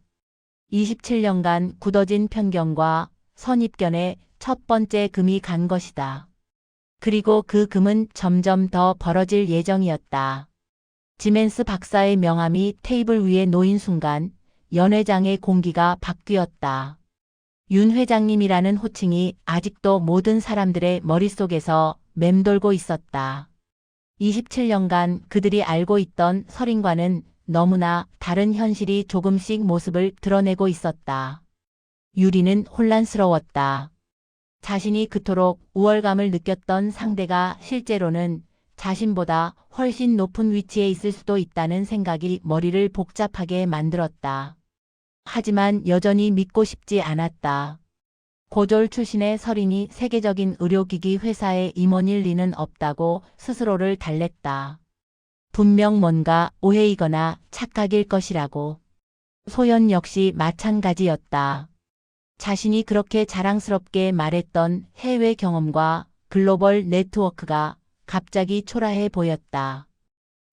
27년간 굳어진 편견과 선입견에 첫 번째 금이 간 것이다. 그리고 그 금은 점점 더 벌어질 예정이었다. 지멘스 박사의 명함이 테이블 위에 놓인 순간 연회장의 공기가 바뀌었다. 윤 회장님이라는 호칭이 아직도 모든 사람들의 머릿속에서 맴돌고 있었다. 27년간 그들이 알고 있던 설인과는 너무나 다른 현실이 조금씩 모습을 드러내고 있었다. 유리는 혼란스러웠다. 자신이 그토록 우월감을 느꼈던 상대가 실제로는 자신보다 훨씬 높은 위치에 있을 수도 있다는 생각이 머리를 복잡하게 만들었다. 하지만 여전히 믿고 싶지 않았다. 고졸 출신의 설인이 세계적인 의료기기 회사의 임원일 리는 없다고 스스로를 달랬다. 분명 뭔가 오해이거나 착각일 것이라고. 소연 역시 마찬가지였다. 자신이 그렇게 자랑스럽게 말했던 해외 경험과 글로벌 네트워크가 갑자기 초라해 보였다.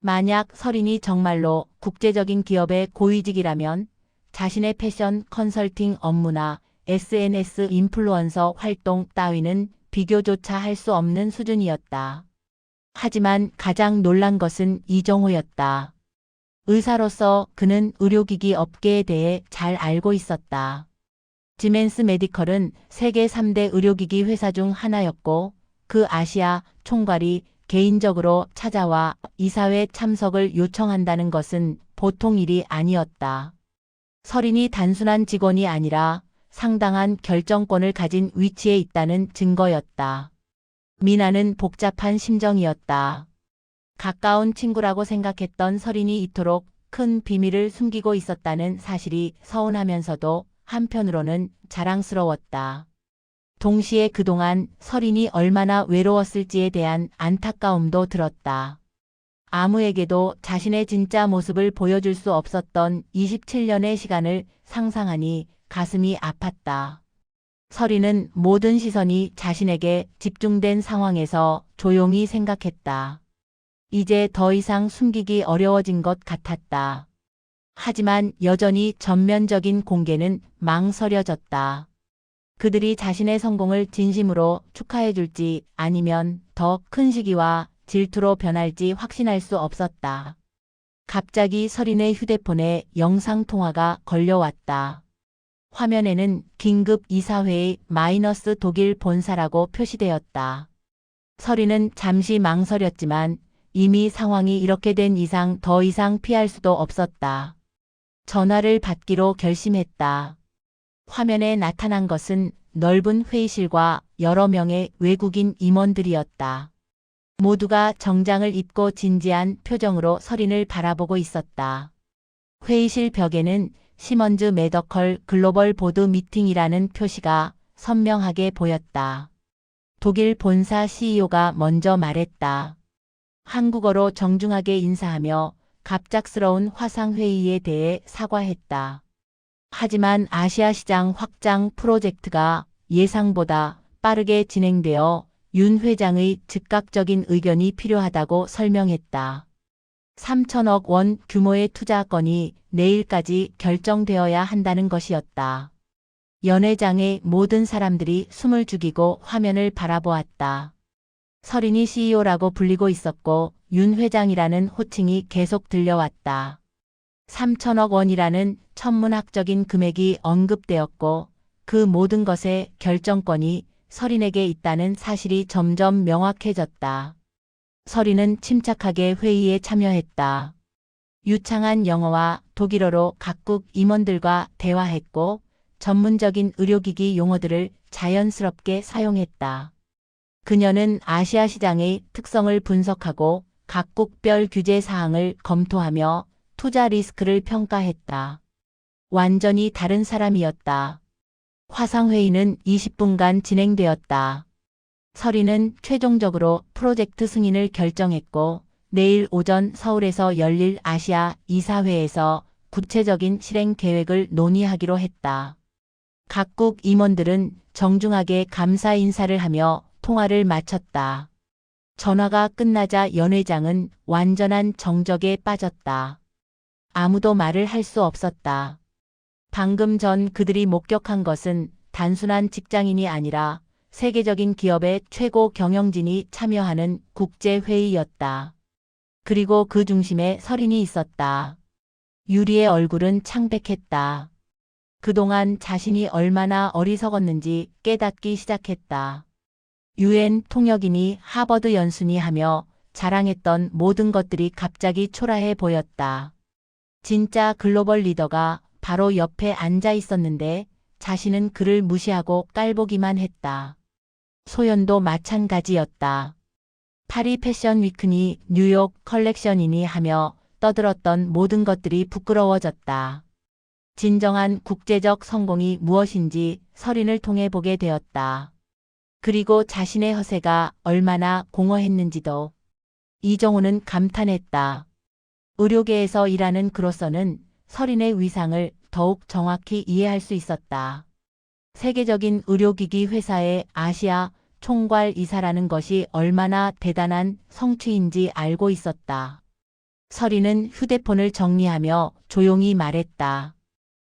만약 설인이 정말로 국제적인 기업의 고위직이라면 자신의 패션 컨설팅 업무나 SNS 인플루언서 활동 따위는 비교조차 할 수 없는 수준이었다. 하지만 가장 놀란 것은 이정호였다. 의사로서 그는 의료기기 업계에 대해 잘 알고 있었다. 지멘스 메디컬은 세계 3대 의료기기 회사 중 하나였고 그 아시아 총괄이 개인적으로 찾아와 이사회 참석을 요청한다는 것은 보통 일이 아니었다. 설인이 단순한 직원이 아니라 상당한 결정권을 가진 위치에 있다는 증거였다. 미나는 복잡한 심정이었다. 가까운 친구라고 생각했던 설인이 이토록 큰 비밀을 숨기고 있었다는 사실이 서운하면서도 한편으로는 자랑스러웠다. 동시에 그동안 설인이 얼마나 외로웠을지에 대한 안타까움도 들었다. 아무에게도 자신의 진짜 모습을 보여줄 수 없었던 27년의 시간을 상상하니 가슴이 아팠다. 설인은 모든 시선이 자신에게 집중된 상황에서 조용히 생각했다. 이제 더 이상 숨기기 어려워진 것 같았다. 하지만 여전히 전면적인 공개는 망설여졌다. 그들이 자신의 성공을 진심으로 축하해줄지 아니면 더 큰 시기와 질투로 변할지 확신할 수 없었다. 갑자기 설인의 휴대폰에 영상통화가 걸려왔다. 화면에는 긴급 이사회의 마이너스 독일 본사라고 표시되었다. 설인은 잠시 망설였지만 이미 상황이 이렇게 된 이상 더 이상 피할 수도 없었다. 전화를 받기로 결심했다. 화면에 나타난 것은 넓은 회의실과 여러 명의 외국인 임원들이었다. 모두가 정장을 입고 진지한 표정으로 설인을 바라보고 있었다. 회의실 벽에는 시먼즈 메더컬 글로벌 보드 미팅이라는 표시가 선명하게 보였다. 독일 본사 CEO가 먼저 말했다. 한국어로 정중하게 인사하며 갑작스러운 화상회의에 대해 사과했다. 하지만 아시아 시장 확장 프로젝트가 예상보다 빠르게 진행되어 윤 회장의 즉각적인 의견이 필요하다고 설명했다. 3천억 원 규모의 투자 건이 내일까지 결정되어야 한다는 것이었다. 연회장의 모든 사람들이 숨을 죽이고 화면을 바라보았다. 설인이 CEO라고 불리고 있었고 윤 회장이라는 호칭이 계속 들려왔다. 3천억 원이라는 천문학적인 금액이 언급되었고 그 모든 것의 결정권이 설인에게 있다는 사실이 점점 명확해졌다. 설인은 침착하게 회의에 참여했다. 유창한 영어와 독일어로 각국 임원들과 대화했고 전문적인 의료기기 용어들을 자연스럽게 사용했다. 그녀는 아시아 시장의 특성을 분석하고 각국별 규제 사항을 검토하며 투자 리스크를 평가했다. 완전히 다른 사람이었다. 화상회의는 20분간 진행되었다. 설인은 최종적으로 프로젝트 승인을 결정했고 내일 오전 서울에서 열릴 아시아 이사회에서 구체적인 실행 계획을 논의하기로 했다. 각국 임원들은 정중하게 감사 인사를 하며 통화를 마쳤다. 전화가 끝나자 연 회장은 완전한 정적에 빠졌다. 아무도 말을 할 수 없었다. 방금 전 그들이 목격한 것은 단순한 직장인이 아니라 세계적인 기업의 최고 경영진이 참여하는 국제회의였다. 그리고 그 중심에 설인이 있었다. 유리의 얼굴은 창백했다. 그동안 자신이 얼마나 어리석었는지 깨닫기 시작했다. 유엔 통역인이 하버드 연수니 하며 자랑했던 모든 것들이 갑자기 초라해 보였다. 진짜 글로벌 리더가 바로 옆에 앉아 있었는데 자신은 그를 무시하고 깔보기만 했다. 소연도 마찬가지였다. 파리 패션 위크니 뉴욕 컬렉션이니 하며 떠들었던 모든 것들이 부끄러워졌다. 진정한 국제적 성공이 무엇인지 설인을 통해 보게 되었다. 그리고 자신의 허세가 얼마나 공허했는지도. 이정호는 감탄했다. 의료계에서 일하는 그로서는 설인의 위상을 더욱 정확히 이해할 수 있었다. 세계적인 의료기기 회사의 아시아 총괄 이사라는 것이 얼마나 대단한 성취인지 알고 있었다. 설인은 휴대폰을 정리하며 조용히 말했다.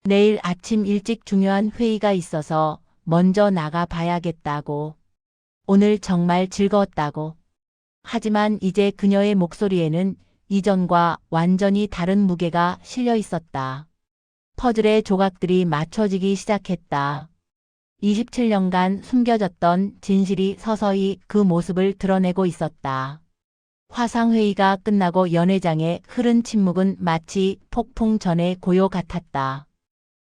내일 아침 일찍 중요한 회의가 있어서 먼저 나가 봐야겠다고. 오늘 정말 즐거웠다고. 하지만 이제 그녀의 목소리에는 이전과 완전히 다른 무게가 실려 있었다. 퍼즐의 조각들이 맞춰지기 시작했다. 27년간 숨겨졌던 진실이 서서히 그 모습을 드러내고 있었다. 화상회의가 끝나고 연 회장의 흐른 침묵은 마치 폭풍 전의 고요 같았다.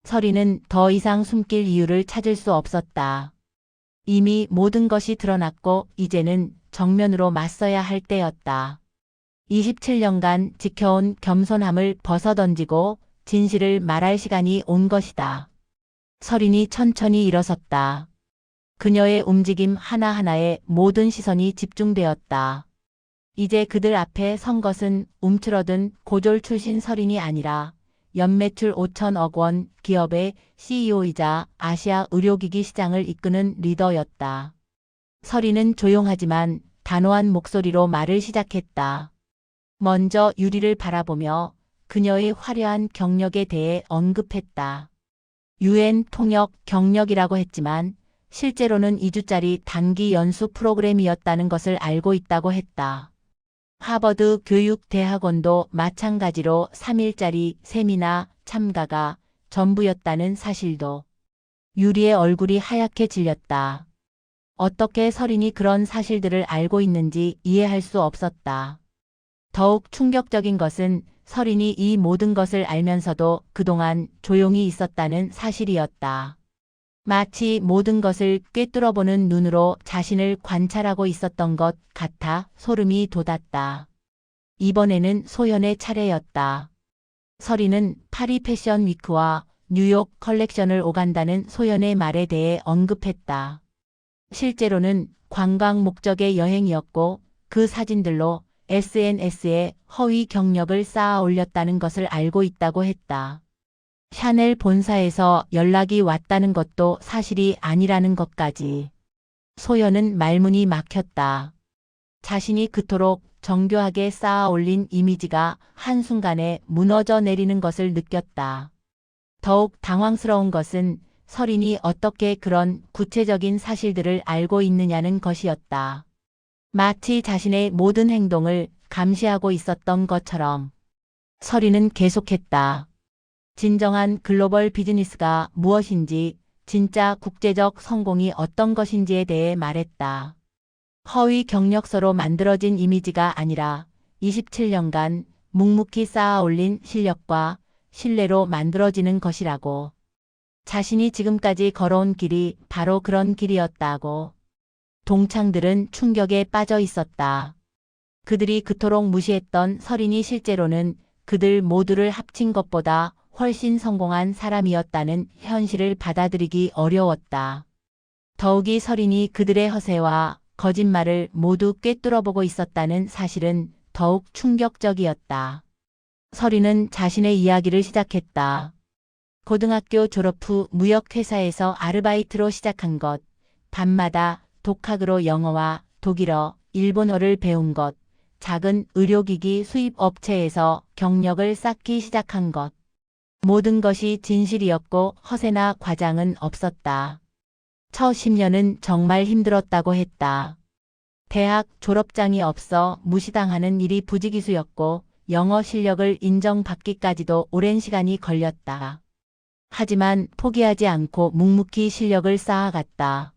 설인은 더 이상 숨길 이유를 찾을 수 없었다. 이미 모든 것이 드러났고 이제는 정면으로 맞서야 할 때였다. 27년간 지켜온 겸손함을 벗어던지고 진실을 말할 시간이 온 것이다. 설인이 천천히 일어섰다. 그녀의 움직임 하나하나에 모든 시선이 집중되었다. 이제 그들 앞에 선 것은 움츠러든 고졸 출신 설인이 아니라 연매출 5천억 원 기업의 CEO이자 아시아 의료기기 시장을 이끄는 리더였다. 설인은 조용하지만 단호한 목소리로 말을 시작했다. 먼저 유리를 바라보며 그녀의 화려한 경력에 대해 언급했다. 유엔 통역 경력이라고 했지만 실제로는 2주짜리 단기 연수 프로그램이었다는 것을 알고 있다고 했다. 하버드 교육대학원도 마찬가지로 3일짜리 세미나 참가가 전부였다는 사실도. 유리의 얼굴이 하얗게 질렸다. 어떻게 설인이 그런 사실들을 알고 있는지 이해할 수 없었다. 더욱 충격적인 것은 설인이 이 모든 것을 알면서도 그동안 조용히 있었다는 사실이었다. 마치 모든 것을 꿰뚫어보는 눈으로 자신을 관찰하고 있었던 것 같아 소름이 돋았다. 이번에는 소연의 차례였다. 설인은 파리 패션 위크와 뉴욕 컬렉션을 오간다는 소연의 말에 대해 언급했다. 실제로는 관광 목적의 여행이었고 그 사진들로 SNS에 허위 경력을 쌓아 올렸다는 것을 알고 있다고 했다. 샤넬 본사에서 연락이 왔다는 것도 사실이 아니라는 것까지. 소연은 말문이 막혔다. 자신이 그토록 정교하게 쌓아 올린 이미지가 한순간에 무너져 내리는 것을 느꼈다. 더욱 당황스러운 것은 설인이 어떻게 그런 구체적인 사실들을 알고 있느냐는 것이었다. 마치 자신의 모든 행동을 감시하고 있었던 것처럼. 설인은 계속했다. 진정한 글로벌 비즈니스가 무엇인지, 진짜 국제적 성공이 어떤 것인지에 대해 말했다. 허위 경력서로 만들어진 이미지가 아니라 27년간 묵묵히 쌓아 올린 실력과 신뢰로 만들어지는 것이라고. 자신이 지금까지 걸어온 길이 바로 그런 길이었다고. 동창들은 충격에 빠져 있었다. 그들이 그토록 무시했던 설인이 실제로는 그들 모두를 합친 것보다 훨씬 성공한 사람이었다는 현실을 받아들이기 어려웠다. 더욱이 설인이 그들의 허세와 거짓말을 모두 꿰뚫어보고 있었다는 사실은 더욱 충격적이었다. 설인은 자신의 이야기를 시작했다. 고등학교 졸업 후 무역회사에서 아르바이트로 시작한 것, 밤마다 독학으로 영어와 독일어, 일본어를 배운 것, 작은 의료기기 수입 업체에서 경력을 쌓기 시작한 것. 모든 것이 진실이었고 허세나 과장은 없었다. 첫 10년은 정말 힘들었다고 했다. 대학 졸업장이 없어 무시당하는 일이 부지기수였고 영어 실력을 인정받기까지도 오랜 시간이 걸렸다. 하지만 포기하지 않고 묵묵히 실력을 쌓아갔다.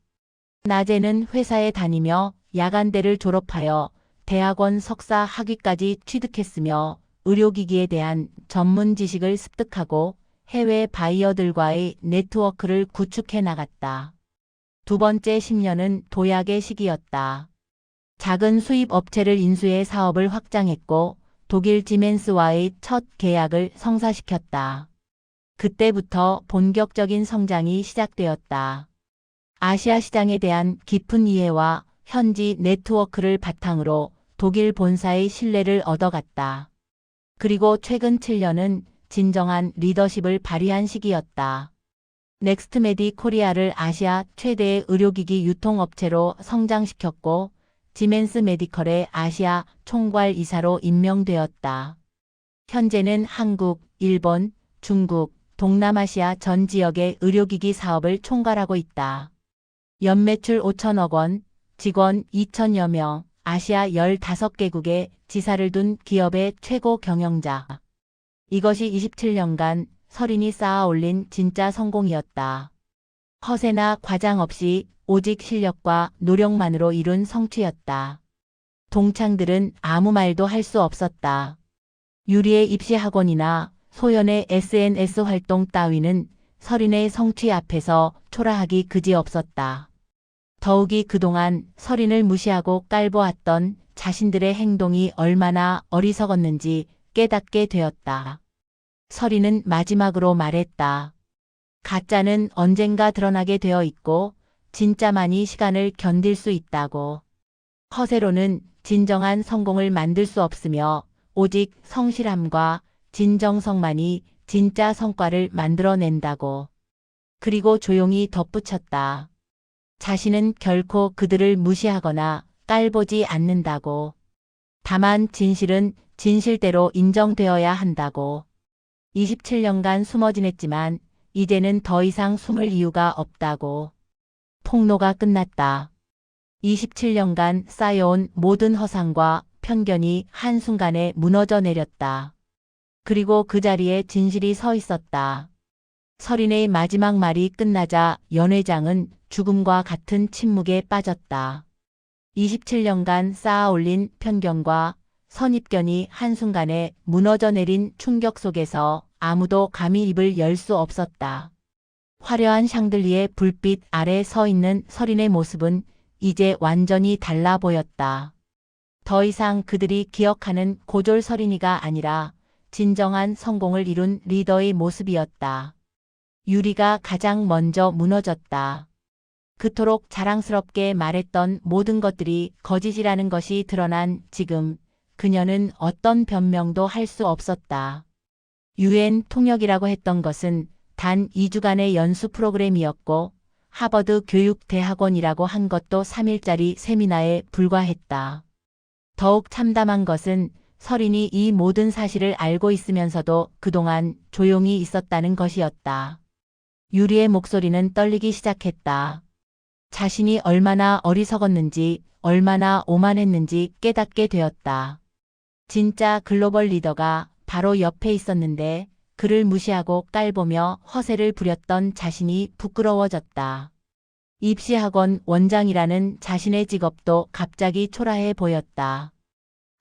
낮에는 회사에 다니며 야간대를 졸업하여 대학원 석사 학위까지 취득했으며 의료기기에 대한 전문 지식을 습득하고 해외 바이어들과의 네트워크를 구축해 나갔다. 두 번째 10년은 도약의 시기였다. 작은 수입 업체를 인수해 사업을 확장했고 독일 지멘스와의 첫 계약을 성사시켰다. 그때부터 본격적인 성장이 시작되었다. 아시아 시장에 대한 깊은 이해와 현지 네트워크를 바탕으로 독일 본사의 신뢰를 얻어갔다. 그리고 최근 7년은 진정한 리더십을 발휘한 시기였다. 넥스트메디 코리아를 아시아 최대의 의료기기 유통업체로 성장시켰고 지멘스 메디컬의 아시아 총괄 이사로 임명되었다. 현재는 한국, 일본, 중국, 동남아시아 전 지역의 의료기기 사업을 총괄하고 있다. 연매출 5천억 원, 직원 2천여 명, 아시아 15개국에 지사를 둔 기업의 최고 경영자. 이것이 27년간 설인이 쌓아 올린 진짜 성공이었다. 허세나 과장 없이 오직 실력과 노력만으로 이룬 성취였다. 동창들은 아무 말도 할 수 없었다. 유리의 입시학원이나 소연의 SNS 활동 따위는 설인의 성취 앞에서 초라하기 그지없었다. 더욱이 그동안 설인을 무시하고 깔보았던 자신들의 행동이 얼마나 어리석었는지 깨닫게 되었다. 설인은 마지막으로 말했다. 가짜는 언젠가 드러나게 되어 있고 진짜만이 시간을 견딜 수 있다고. 허세로는 진정한 성공을 만들 수 없으며 오직 성실함과 진정성만이 진짜 성과를 만들어낸다고. 그리고 조용히 덧붙였다. 자신은 결코 그들을 무시하거나 깔보지 않는다고. 다만 진실은 진실대로 인정되어야 한다고. 27년간 숨어 지냈지만 이제는 더 이상 숨을 이유가 없다고. 폭로가 끝났다. 27년간 쌓여온 모든 허상과 편견이 한순간에 무너져 내렸다. 그리고 그 자리에 진실이 서 있었다. 설인의 마지막 말이 끝나자 연 회장은 죽음과 같은 침묵에 빠졌다. 27년간 쌓아 올린 편견과 선입견이 한순간에 무너져 내린 충격 속에서 아무도 감히 입을 열 수 없었다. 화려한 샹들리에 불빛 아래 서 있는 설인의 모습은 이제 완전히 달라 보였다. 더 이상 그들이 기억하는 고졸 설인이가 아니라 진정한 성공을 이룬 리더의 모습이었다. 유리가 가장 먼저 무너졌다. 그토록 자랑스럽게 말했던 모든 것들이 거짓이라는 것이 드러난 지금 그녀는 어떤 변명도 할 수 없었다. UN 통역이라고 했던 것은 단 2주간의 연수 프로그램이었고 하버드 교육대학원이라고 한 것도 3일짜리 세미나에 불과했다. 더욱 참담한 것은 설인이 이 모든 사실을 알고 있으면서도 그동안 조용히 있었다는 것이었다. 유리의 목소리는 떨리기 시작했다. 자신이 얼마나 어리석었는지, 얼마나 오만했는지 깨닫게 되었다. 진짜 글로벌 리더가 바로 옆에 있었는데 그를 무시하고 깔보며 허세를 부렸던 자신이 부끄러워졌다. 입시학원 원장이라는 자신의 직업도 갑자기 초라해 보였다.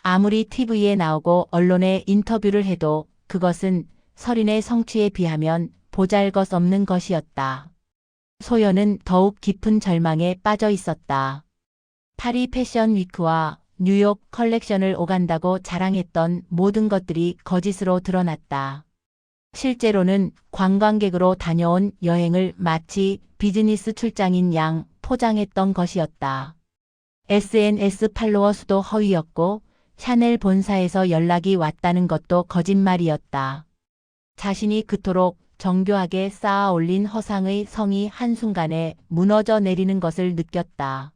아무리 TV에 나오고 언론에 인터뷰를 해도 그것은 설인의 성취에 비하면 보잘것없는 것이었다. 소연은 더욱 깊은 절망에 빠져 있었다. 파리 패션 위크와 뉴욕 컬렉션을 오간다고 자랑했던 모든 것들이 거짓으로 드러났다. 실제로는 관광객으로 다녀온 여행을 마치 비즈니스 출장인 양 포장했던 것이었다. SNS 팔로워 수도 허위였고 샤넬 본사에서 연락이 왔다는 것도 거짓말이었다. 자신이 그토록 정교하게 쌓아 올린 허상의 성이 한순간에 무너져 내리는 것을 느꼈다.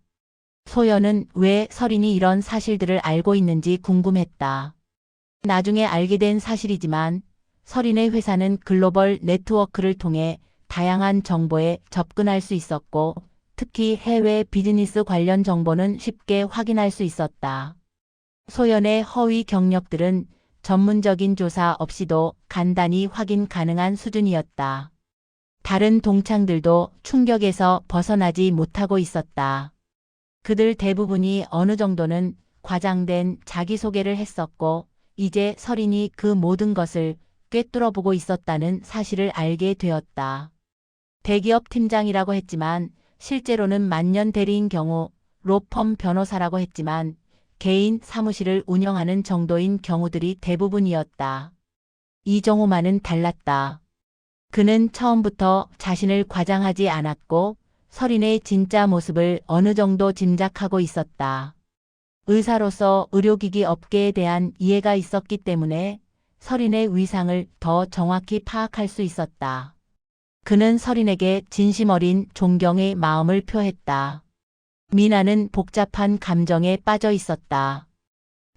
소연은 왜 설인이 이런 사실들을 알고 있는지 궁금했다. 나중에 알게 된 사실이지만 설인의 회사는 글로벌 네트워크를 통해 다양한 정보에 접근할 수 있었고 특히 해외 비즈니스 관련 정보는 쉽게 확인할 수 있었다. 소연의 허위 경력들은 전문적인 조사 없이도 간단히 확인 가능한 수준이었다. 다른 동창들도 충격에서 벗어나지 못하고 있었다. 그들 대부분이 어느 정도는 과장된 자기소개를 했었고 이제 설인이 그 모든 것을 꿰뚫어보고 있었다는 사실을 알게 되었다. 대기업 팀장이라고 했지만 실제로는 만년 대리인 경우 로펌 변호사라고 했지만 개인 사무실을 운영하는 정도인 경우들이 대부분이었다. 이정호만은 달랐다. 그는 처음부터 자신을 과장하지 않았고 설인의 진짜 모습을 어느 정도 짐작하고 있었다. 의사로서 의료기기 업계에 대한 이해가 있었기 때문에 설인의 위상을 더 정확히 파악할 수 있었다. 그는 설인에게 진심 어린 존경의 마음을 표했다. 미나는 복잡한 감정에 빠져 있었다.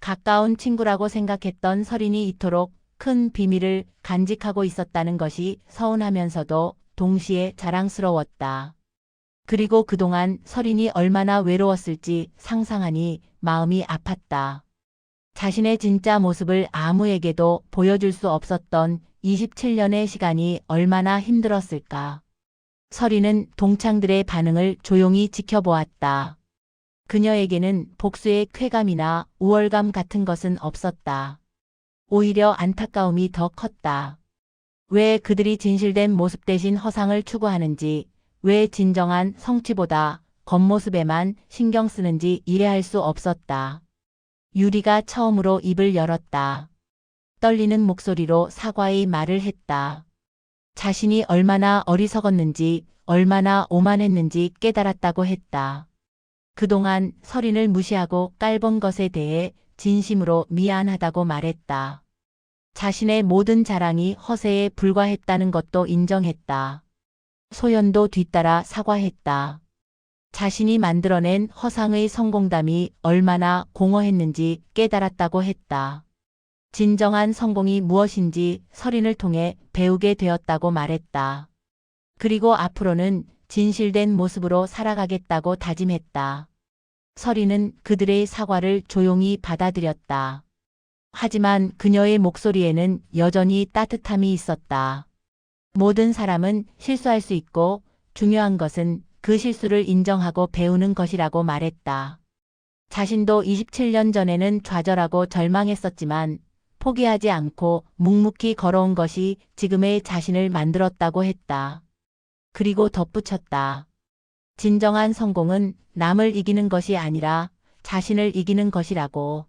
가까운 친구라고 생각했던 설인이 이토록 큰 비밀을 간직하고 있었다는 것이 서운하면서도 동시에 자랑스러웠다. 그리고 그동안 설인이 얼마나 외로웠을지 상상하니 마음이 아팠다. 자신의 진짜 모습을 아무에게도 보여줄 수 없었던 27년의 시간이 얼마나 힘들었을까. 설인은 동창들의 반응을 조용히 지켜보았다. 그녀에게는 복수의 쾌감이나 우월감 같은 것은 없었다. 오히려 안타까움이 더 컸다. 왜 그들이 진실된 모습 대신 허상을 추구하는지, 왜 진정한 성취보다 겉모습에만 신경 쓰는지 이해할 수 없었다. 유리가 처음으로 입을 열었다. 떨리는 목소리로 사과의 말을 했다. 자신이 얼마나 어리석었는지, 얼마나 오만했는지 깨달았다고 했다. 그동안 설인을 무시하고 깔본 것에 대해 진심으로 미안하다고 말했다. 자신의 모든 자랑이 허세에 불과했다는 것도 인정했다. 소연도 뒤따라 사과했다. 자신이 만들어낸 허상의 성공담이 얼마나 공허했는지 깨달았다고 했다. 진정한 성공이 무엇인지 설인을 통해 배우게 되었다고 말했다. 그리고 앞으로는 진실된 모습으로 살아가겠다고 다짐했다. 설인은 그들의 사과를 조용히 받아들였다. 하지만 그녀의 목소리에는 여전히 따뜻함이 있었다. 모든 사람은 실수할 수 있고 중요한 것은 그 실수를 인정하고 배우는 것이라고 말했다. 자신도 27년 전에는 좌절하고 절망했었지만 포기하지 않고 묵묵히 걸어온 것이 지금의 자신을 만들었다고 했다. 그리고 덧붙였다. 진정한 성공은 남을 이기는 것이 아니라 자신을 이기는 것이라고.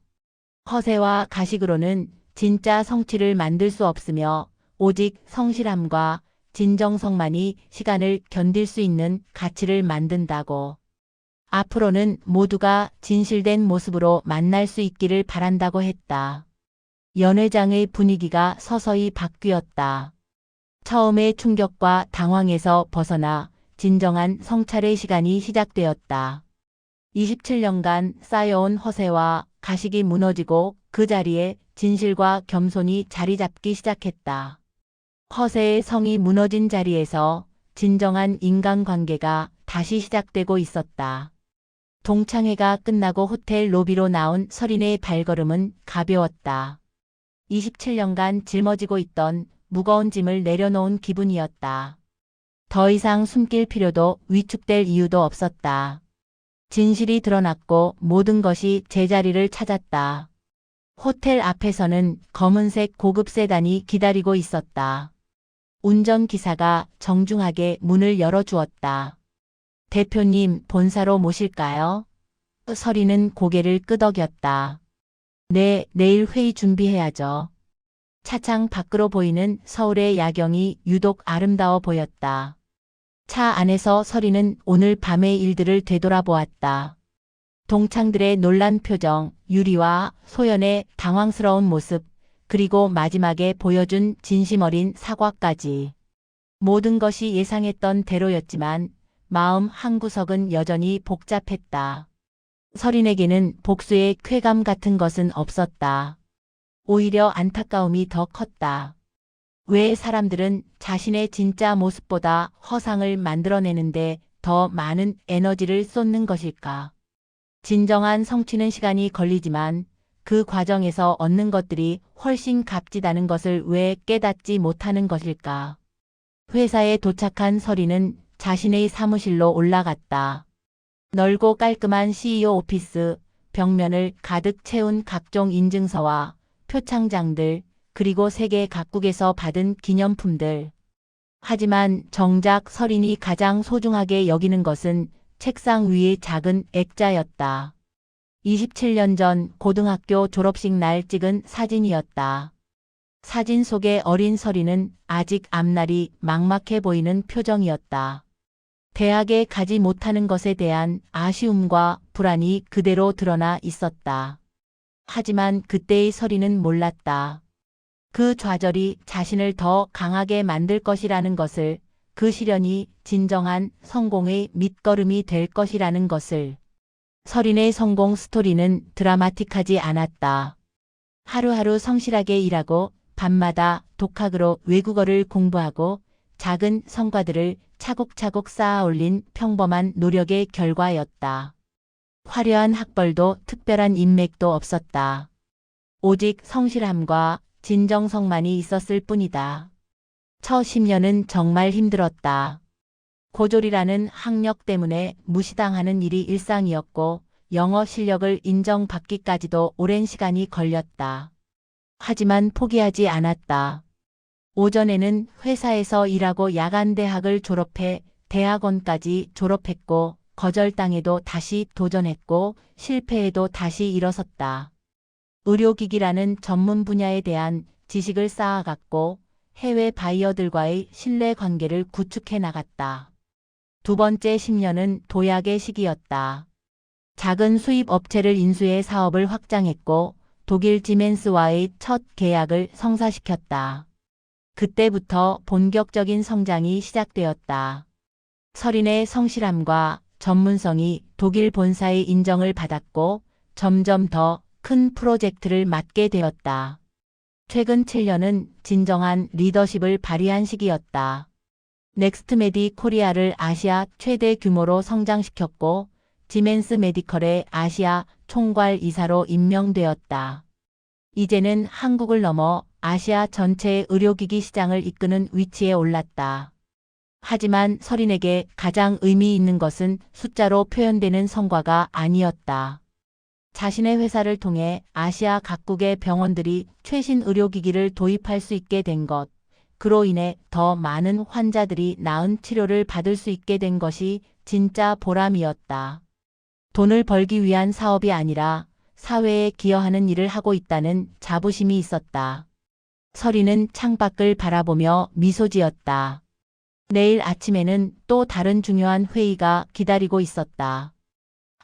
허세와 가식으로는 진짜 성취를 만들 수 없으며 오직 성실함과 진정성만이 시간을 견딜 수 있는 가치를 만든다고. 앞으로는 모두가 진실된 모습으로 만날 수 있기를 바란다고 했다. 연회장의 분위기가 서서히 바뀌었다. 처음의 충격과 당황에서 벗어나 진정한 성찰의 시간이 시작되었다. 27년간 쌓여온 허세와 가식이 무너지고 그 자리에 진실과 겸손이 자리 잡기 시작했다. 허세의 성이 무너진 자리에서 진정한 인간관계가 다시 시작되고 있었다. 동창회가 끝나고 호텔 로비로 나온 설인의 발걸음은 가벼웠다. 27년간 짊어지고 있던 무거운 짐을 내려놓은 기분이었다. 더 이상 숨길 필요도 위축될 이유도 없었다. 진실이 드러났고 모든 것이 제자리를 찾았다. 호텔 앞에서는 검은색 고급 세단이 기다리고 있었다. 운전기사가 정중하게 문을 열어주었다. 대표님, 본사로 모실까요? 설인은 고개를 끄덕였다. 네, 내일 회의 준비해야죠. 차창 밖으로 보이는 서울의 야경이 유독 아름다워 보였다. 차 안에서 설인은 오늘 밤의 일들을 되돌아보았다. 동창들의 놀란 표정, 유리와 소연의 당황스러운 모습, 그리고 마지막에 보여준 진심 어린 사과까지. 모든 것이 예상했던 대로였지만 마음 한구석은 여전히 복잡했다. 서린에게는 복수의 쾌감 같은 것은 없었다. 오히려 안타까움이 더 컸다. 왜 사람들은 자신의 진짜 모습보다 허상을 만들어내는데 더 많은 에너지를 쏟는 것일까? 진정한 성취는 시간이 걸리지만 그 과정에서 얻는 것들이 훨씬 값지다는 것을 왜 깨닫지 못하는 것일까? 회사에 도착한 서린은 자신의 사무실로 올라갔다. 넓고 깔끔한 CEO 오피스, 벽면을 가득 채운 각종 인증서와 표창장들, 그리고 세계 각국에서 받은 기념품들. 하지만 정작 서린이 가장 소중하게 여기는 것은 책상 위의 작은 액자였다. 27년 전 고등학교 졸업식 날 찍은 사진이었다. 사진 속의 어린 서린은 아직 앞날이 막막해 보이는 표정이었다. 대학에 가지 못하는 것에 대한 아쉬움과 불안이 그대로 드러나 있었다. 하지만 그때의 서린은 몰랐다. 그 좌절이 자신을 더 강하게 만들 것이라는 것을, 그 시련이 진정한 성공의 밑거름이 될 것이라는 것을. 서린의 성공 스토리는 드라마틱하지 않았다. 하루하루 성실하게 일하고 밤마다 독학으로 외국어를 공부하고 작은 성과들을 차곡차곡 쌓아 올린 평범한 노력의 결과였다. 화려한 학벌도 특별한 인맥도 없었다. 오직 성실함과 진정성만이 있었을 뿐이다. 첫 10년은 정말 힘들었다. 고졸이라는 학력 때문에 무시당하는 일이 일상이었고 영어 실력을 인정받기까지도 오랜 시간이 걸렸다. 하지만 포기하지 않았다. 오전에는 회사에서 일하고 야간 대학을 졸업해 대학원까지 졸업했고 거절당해도 다시 도전했고 실패해도 다시 일어섰다. 의료기기라는 전문 분야에 대한 지식을 쌓아갔고 해외 바이어들과의 신뢰 관계를 구축해 나갔다. 두 번째 10년은 도약의 시기였다. 작은 수입 업체를 인수해 사업을 확장했고 독일 지멘스와의 첫 계약을 성사시켰다. 그때부터 본격적인 성장이 시작되었다. 서린의 성실함과 전문성이 독일 본사의 인정을 받았고 점점 더 큰 프로젝트를 맡게 되었다. 최근 7년은 진정한 리더십을 발휘한 시기였다. 넥스트메디 코리아를 아시아 최대 규모로 성장시켰고 지멘스 메디컬의 아시아 총괄 이사로 임명되었다. 이제는 한국을 넘어 아시아 전체의 의료기기 시장을 이끄는 위치에 올랐다. 하지만 서린에게 가장 의미 있는 것은 숫자로 표현되는 성과가 아니었다. 자신의 회사를 통해 아시아 각국의 병원들이 최신 의료기기를 도입할 수 있게 된 것, 그로 인해 더 많은 환자들이 나은 치료를 받을 수 있게 된 것이 진짜 보람이었다. 돈을 벌기 위한 사업이 아니라 사회에 기여하는 일을 하고 있다는 자부심이 있었다. 서린은 창밖을 바라보며 미소 지었다. 내일 아침에는 또 다른 중요한 회의가 기다리고 있었다.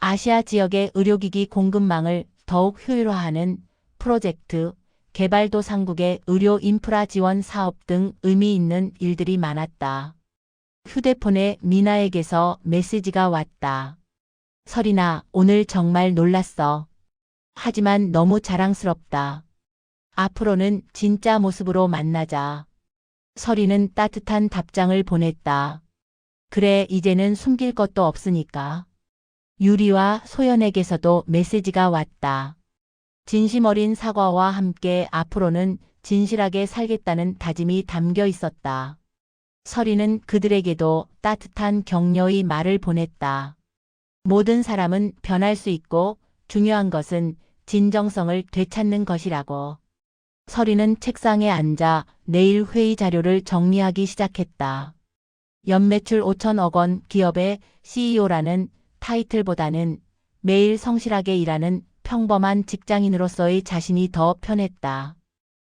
아시아 지역의 의료기기 공급망을 더욱 효율화하는 프로젝트, 개발도상국의 의료 인프라 지원 사업 등 의미 있는 일들이 많았다. 휴대폰에 미나에게서 메시지가 왔다. 서린아, 오늘 정말 놀랐어. 하지만 너무 자랑스럽다. 앞으로는 진짜 모습으로 만나자. 서린은 따뜻한 답장을 보냈다. 그래, 이제는 숨길 것도 없으니까. 유리와 소연에게서도 메시지가 왔다. 진심 어린 사과와 함께 앞으로는 진실하게 살겠다는 다짐이 담겨 있었다. 서린은 그들에게도 따뜻한 격려의 말을 보냈다. 모든 사람은 변할 수 있고 중요한 것은 진정성을 되찾는 것이라고. 서린은 책상에 앉아 내일 회의 자료를 정리하기 시작했다. 연매출 5천억 원 기업의 CEO라는 타이틀보다는 매일 성실하게 일하는 평범한 직장인으로서의 자신이 더 편했다.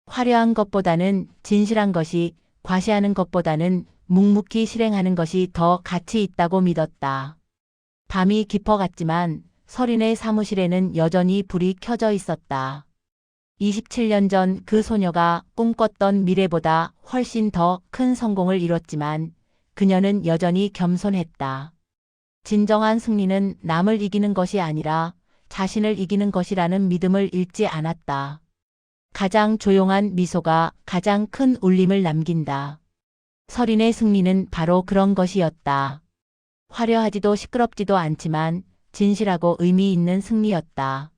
화려한 것보다는 진실한 것이, 과시하는 것보다는 묵묵히 실행하는 것이 더 가치 있다고 믿었다. 밤이 깊어갔지만 서린의 사무실에는 여전히 불이 켜져 있었다. 27년 전 그 소녀가 꿈꿨던 미래보다 훨씬 더 큰 성공을 이뤘지만 그녀는 여전히 겸손했다. 진정한 승리는 남을 이기는 것이 아니라 자신을 이기는 것이라는 믿음을 잃지 않았다. 가장 조용한 미소가 가장 큰 울림을 남긴다. 설인의 승리는 바로 그런 것이었다. 화려하지도 시끄럽지도 않지만 진실하고 의미 있는 승리였다.